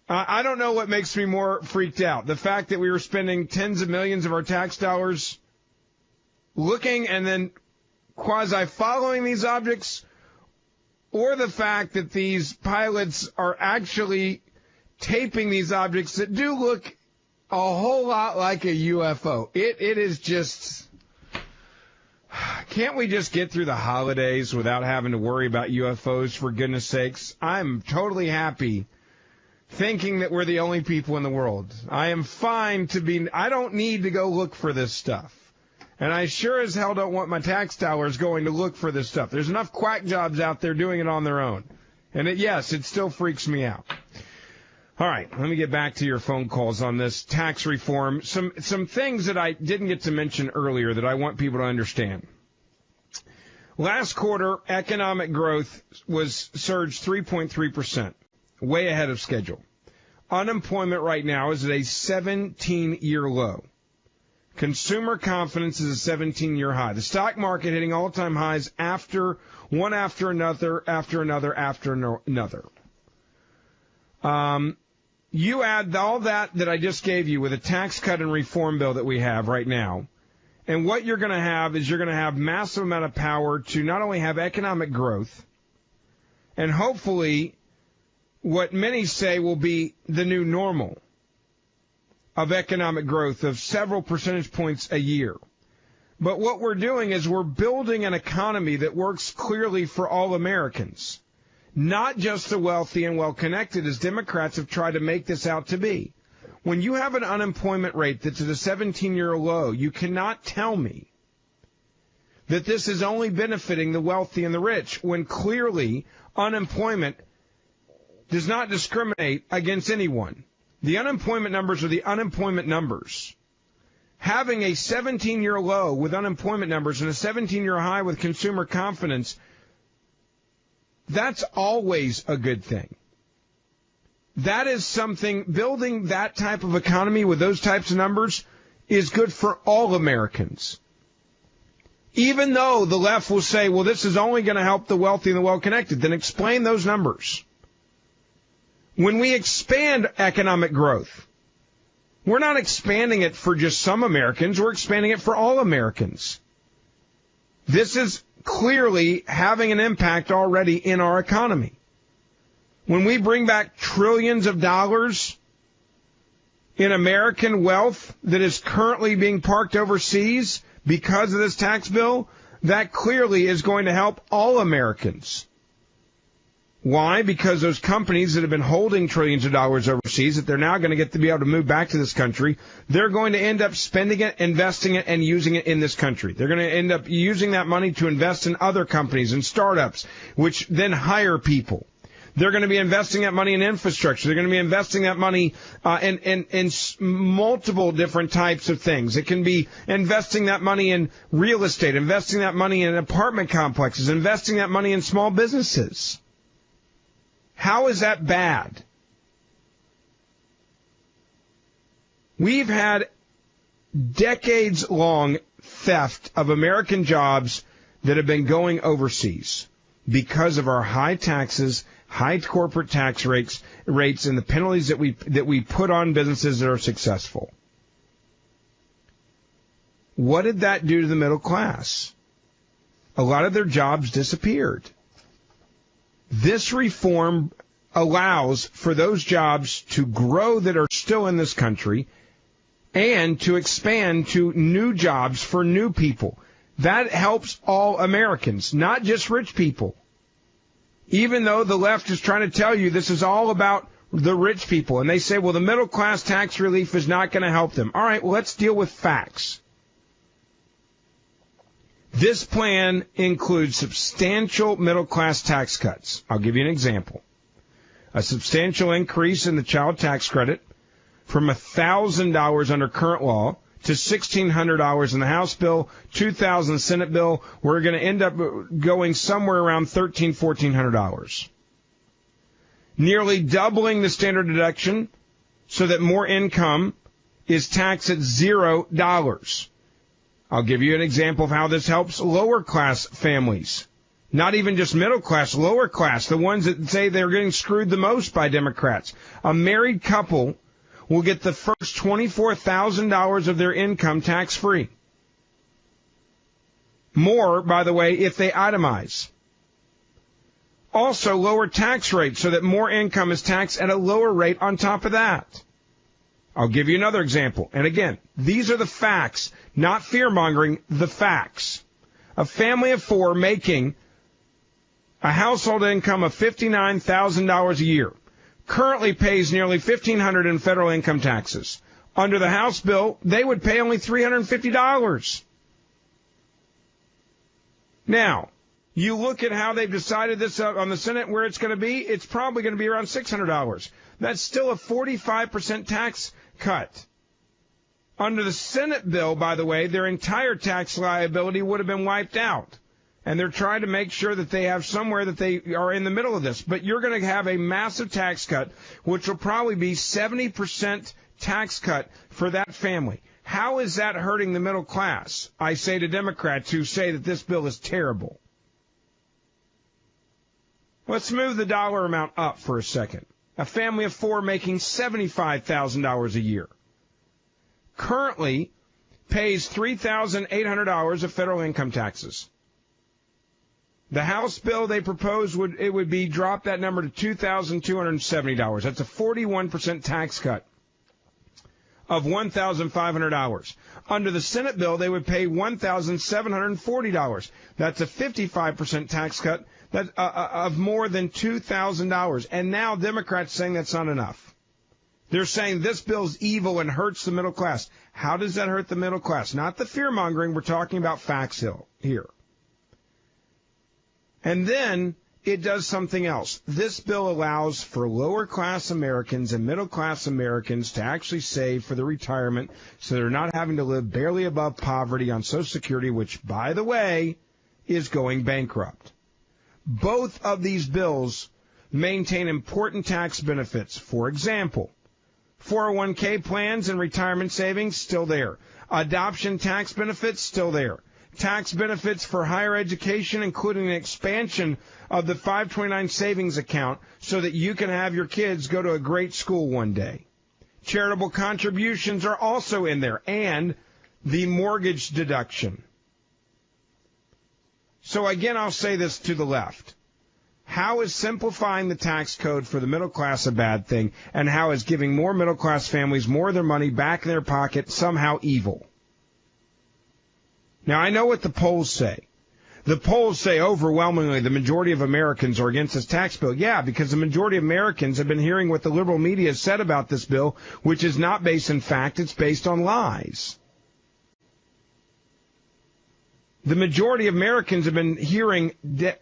S2: I don't know what makes me more freaked out. The fact that we were spending tens of millions of our tax dollars looking and then quasi-following these objects, or the fact that these pilots are actually taping these objects that do look a whole lot like a UFO. It is just... Can't we just get through the holidays without having to worry about UFOs, for goodness sakes? I'm totally happy thinking that we're the only people in the world. I am fine to be... I don't need to go look for this stuff. And I sure as hell don't want my tax dollars going to look for this stuff. There's enough quack jobs out there doing it on their own. And yes, it still freaks me out. All right, let me get back to your phone calls on this tax reform. Some things that I didn't get to mention earlier that I want people to understand. Last quarter, economic growth was surged 3.3%, way ahead of schedule. Unemployment right now is at a 17-year low. Consumer confidence is a 17-year high. The stock market hitting all-time highs after another. You add all that I just gave you with a tax cut and reform bill that we have right now, and what you're going to have is you're going to have massive amount of power to not only have economic growth, and hopefully what many say will be the new normal of economic growth of several percentage points a year. But what we're doing is we're building an economy that works clearly for all Americans. Not just the wealthy and well-connected, as Democrats have tried to make this out to be. When you have an unemployment rate that's at a 17-year low, you cannot tell me that this is only benefiting the wealthy and the rich, when clearly unemployment does not discriminate against anyone. The unemployment numbers are the unemployment numbers. Having a 17-year low with unemployment numbers and a 17-year high with consumer confidence, that's always a good thing. That is something, building that type of economy with those types of numbers is good for all Americans. Even though the left will say, well, this is only going to help the wealthy and the well-connected, then explain those numbers. When we expand economic growth, we're not expanding it for just some Americans, we're expanding it for all Americans. This is clearly having an impact already in our economy. When we bring back trillions of dollars in American wealth that is currently being parked overseas because of this tax bill, that clearly is going to help all Americans. Why? Because those companies that have been holding trillions of dollars overseas that they're now going to get to be able to move back to this country, they're going to end up spending it, investing it, and using it in this country. They're going to end up using that money to invest in other companies and startups, which then hire people. They're going to be investing that money in infrastructure. They're going to be investing that money in multiple different types of things. It can be investing that money in real estate, investing that money in apartment complexes, investing that money in small businesses. How is that bad? We've had decades-long theft of American jobs that have been going overseas. because of our high taxes, high corporate tax rates, and the penalties that we put on businesses that are successful. What did that do to the middle class? A lot of their jobs disappeared. This reform allows for those jobs to grow that are still in this country and to expand to new jobs for new people. That helps all Americans, not just rich people. Even though the left is trying to tell you this is all about the rich people, and they say, well, the middle class tax relief is not going to help them. All right, well, let's deal with facts. This plan includes substantial middle class tax cuts. I'll give you an example. A substantial increase in the child tax credit from $1,000 under current law to $1,600 in the House bill, $2,000 in the Senate bill. We're going to end up going somewhere around $1,300, $1,400. Nearly doubling the standard deduction so that more income is taxed at $0. I'll give you an example of how this helps lower class families. Not even just middle class, lower class, the ones that say they're getting screwed the most by Democrats. A married couple will get the first $24,000 of their income tax-free. More, by the way, if they itemize. Also, lower tax rates so that more income is taxed at a lower rate on top of that. I'll give you another example. And again, these are the facts, not fear-mongering, the facts. A family of four making a household income of $59,000 a year currently pays nearly $1,500 in federal income taxes. Under the House bill, they would pay only $350. Now, you look at how they've decided this on the Senate where it's going to be, it's probably going to be around $600. That's still a 45% tax cut. Under the Senate bill, by the way, their entire tax liability would have been wiped out. And they're trying to make sure that they have somewhere that they are in the middle of this. But you're going to have a massive tax cut, which will probably be 70% tax cut for that family. How is that hurting the middle class? I say to Democrats who say that this bill is terrible. Let's move the dollar amount up for a second. A family of four making $75,000 a year currently pays $3,800 of federal income taxes. The House bill they propose would be drop that number to $2,270. That's a 41% tax cut of $1,500. Under the Senate bill, they would pay $1,740. That's a 55% tax cut of more than $2,000. And now Democrats saying that's not enough. They're saying this bill's evil and hurts the middle class. How does that hurt the middle class? Not the fear-mongering. We're talking about facts here. And then it does something else. This bill allows for lower-class Americans and middle-class Americans to actually save for their retirement so they're not having to live barely above poverty on Social Security, which, by the way, is going bankrupt. Both of these bills maintain important tax benefits. For example, 401k plans and retirement savings, still there. Adoption tax benefits, still there. Tax benefits for higher education, including an expansion of the 529 savings account so that you can have your kids go to a great school one day. Charitable contributions are also in there, and the mortgage deduction. So again, I'll say this to the left. How is simplifying the tax code for the middle class a bad thing, and how is giving more middle class families more of their money back in their pocket somehow evil? Now, I know what the polls say. The polls say overwhelmingly the majority of Americans are against this tax bill. Yeah, because the majority of Americans have been hearing what the liberal media has said about this bill, which is not based in fact, it's based on lies. The majority of Americans have been hearing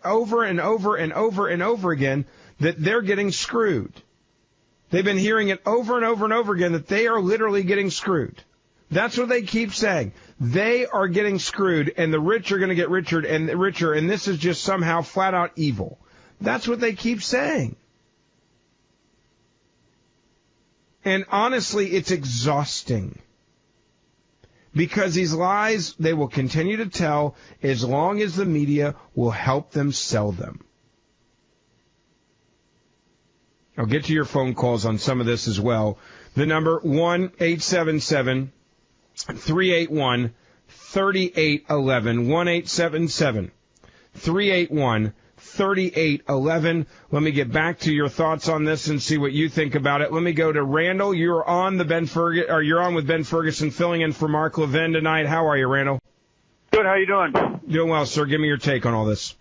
S2: over and over and over and over again that they're getting screwed. They've been hearing it over and over and over again that they are literally getting screwed. That's what they keep saying. They are getting screwed, and the rich are going to get richer, and this is just somehow flat out evil. That's what they keep saying. And honestly, it's exhausting. Because these lies, they will continue to tell as long as the media will help them sell them. I'll get to your phone calls on some of this as well. The number 1-877-381-3811. 1-877-381-3811. Let me get back to your thoughts on this and see what you think about it. Let me go to Randall. You're on with Ben Ferguson, filling in for Mark Levin tonight. How are you, Randall?
S8: Good. How you doing?
S2: Doing well, sir. Give me your take on all this.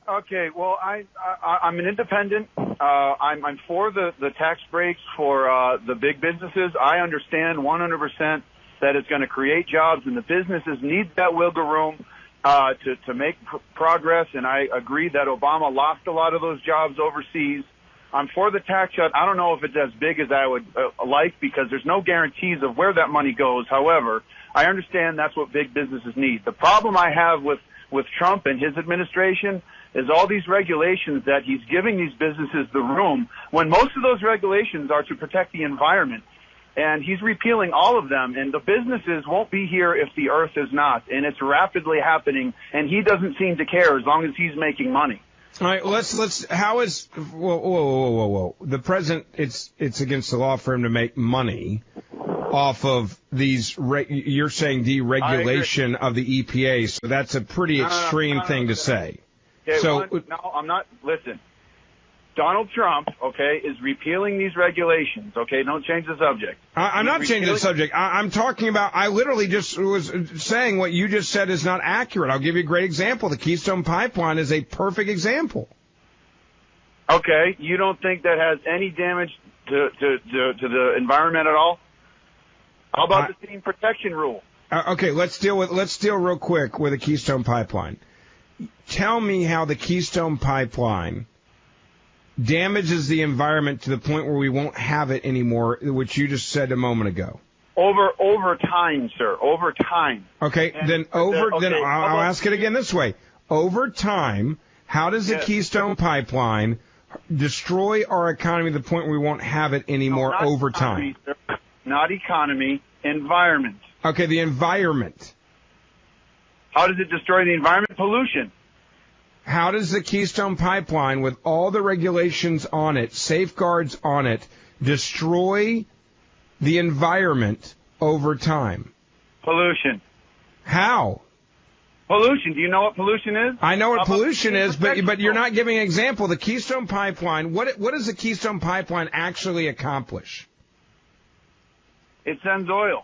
S8: Okay. Well, I'm an independent. I'm for the tax breaks for the big businesses. I understand 100% that it's going to create jobs, and the businesses need that wiggle room to make progress. And I agree that Obama lost a lot of those jobs overseas. I'm for the tax cut. I don't know if it's as big as I would like, because there's no guarantees of where that money goes. However, I understand that's what big businesses need. The problem I have with Trump and his administration is all these regulations that he's giving these businesses the room, when most of those regulations are to protect the environment. And he's repealing all of them, and the businesses won't be here if the earth is not. And it's rapidly happening, and he doesn't seem to care as long as he's making money.
S2: All right, whoa. The president, it's against the law for him to make money off of these, you're saying deregulation of the EPA, so that's a pretty extreme thing to say.
S8: Okay,
S2: so,
S8: no, I'm not, listen. Donald Trump, okay, is repealing these regulations, okay? Don't change the subject.
S2: I'm not changing the subject. I'm talking about, I literally just was saying what you just said is not accurate. I'll give you a great example. The Keystone Pipeline is a perfect example.
S8: Okay, you don't think that has any damage to the environment at all? How about the steam protection rule?
S2: Okay, let's deal real quick with the Keystone Pipeline. Tell me how the Keystone Pipeline damages the environment to the point where we won't have it anymore, which you just said a moment ago.
S8: Over time, sir. Over time.
S2: Okay, then I'll ask it again this way. Over time, how does the Keystone Pipeline destroy our economy to the point where we won't have it anymore over time?
S8: Not economy, environment.
S2: Okay, the environment.
S8: How does it destroy the environment? Pollution.
S2: How does the Keystone Pipeline, with all the regulations on it, safeguards on it, destroy the environment over time?
S8: Pollution.
S2: How?
S8: Pollution. Do you know what pollution is?
S2: I know what pollution is, but you're not giving an example. The Keystone Pipeline, what does the Keystone Pipeline actually accomplish?
S8: It sends oil.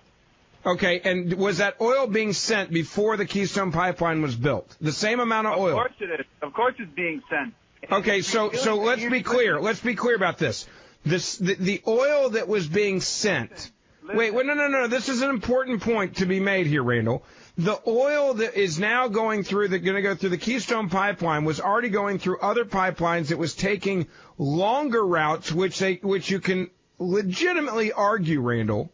S2: Okay, and was that oil being sent before the Keystone Pipeline was built? The same amount of oil?
S8: Of course it is. Of course it's being sent.
S2: Okay, so let's be clear. Let's be clear about this. The oil that was being sent. Wait, no. This is an important point to be made here, Randall. The oil that is now going to go through the Keystone Pipeline was already going through other pipelines. It was taking longer routes, which you can legitimately argue, Randall,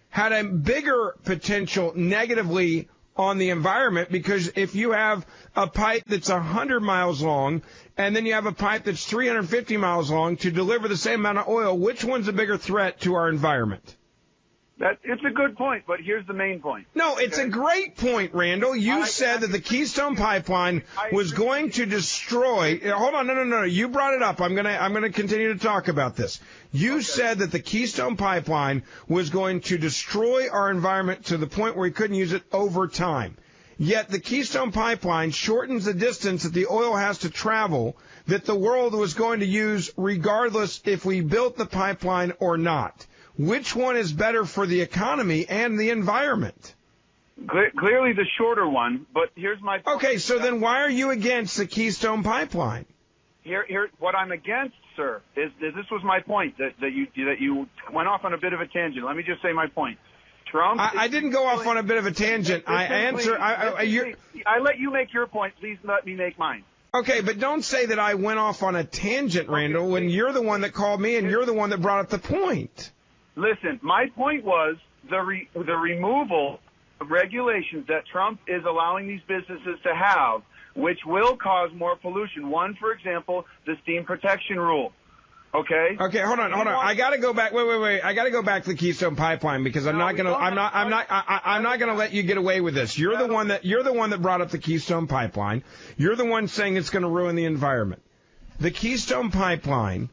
S2: had a bigger potential negatively on the environment, because if you have a pipe that's 100 miles long and then you have a pipe that's 350 miles long to deliver the same amount of oil, which one's a bigger threat to our environment?
S8: It's a good point, but here's the main point.
S2: No, it's a great point, Randall. You said that the Keystone Pipeline was going to destroy. Hold on, no. You brought it up. I'm gonna continue to talk about this. You said that the Keystone Pipeline was going to destroy our environment to the point where we couldn't use it over time. Yet the Keystone Pipeline shortens the distance that the oil has to travel that the world was going to use regardless if we built the pipeline or not. Which one is better for the economy and the environment?
S8: Clearly the shorter one, but here's my point.
S2: Okay, so then why are you against the Keystone Pipeline?
S8: Here, what I'm against, sir, is this was my point, that you went off on a bit of a tangent. Let me just say my point. Trump.
S2: I didn't go off on a bit of a tangent. I
S8: let you make your point. Please let me make mine.
S2: Okay, but don't say that I went off on a tangent, Randall, when you're the one that called me and you're the one that brought up the point.
S8: Listen, my point was the removal of regulations that Trump is allowing these businesses to have, which will cause more pollution. One, for example, the steam protection rule. Okay.
S2: Okay, hold on. I got to go back. Wait. I got to go back to the Keystone Pipeline, because I'm not going to let you get away with this. You're the one that brought up the Keystone Pipeline. You're the one saying it's going to ruin the environment. The Keystone Pipeline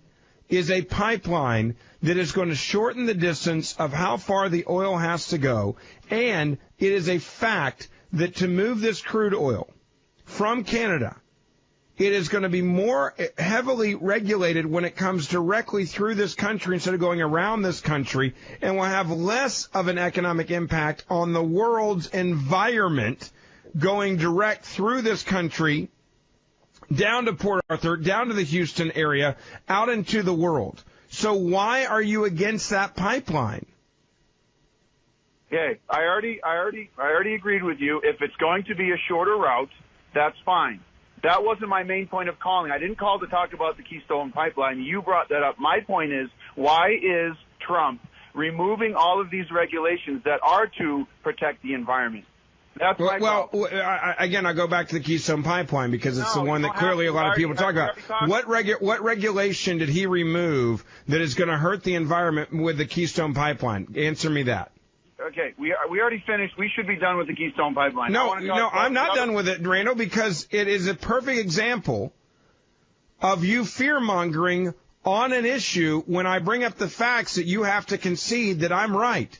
S2: is a pipeline that is going to shorten the distance of how far the oil has to go. And it is a fact that to move this crude oil from Canada, it is going to be more heavily regulated when it comes directly through this country instead of going around this country, and will have less of an economic impact on the world's environment going direct through this country down to Port Arthur, down to the Houston area, out into the world. So why are you against that pipeline?
S8: Okay, I already agreed with you. If it's going to be a shorter route, that's fine. That wasn't my main point of calling. I didn't call to talk about the Keystone Pipeline. You brought that up. My point is, why is Trump removing all of these regulations that are to protect the environment? That's
S2: again, I go back to the Keystone Pipeline because it's the one that clearly a lot of people talk about. What regulation did he remove that is going to hurt the environment with the Keystone Pipeline? Answer me that.
S8: Okay, we already finished. We should be done with the Keystone Pipeline.
S2: No, I'm not done with it, Randall, because it is a perfect example of you fear-mongering on an issue when I bring up the facts that you have to concede that I'm right.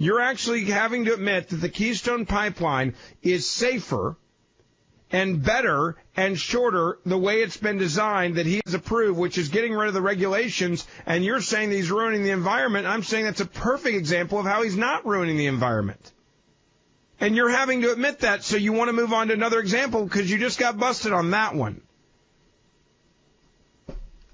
S2: You're actually having to admit that the Keystone Pipeline is safer and better and shorter the way it's been designed that he has approved, which is getting rid of the regulations, and you're saying that he's ruining the environment. I'm saying that's a perfect example of how he's not ruining the environment. And you're having to admit that, so you want to move on to another example because you just got busted on that one.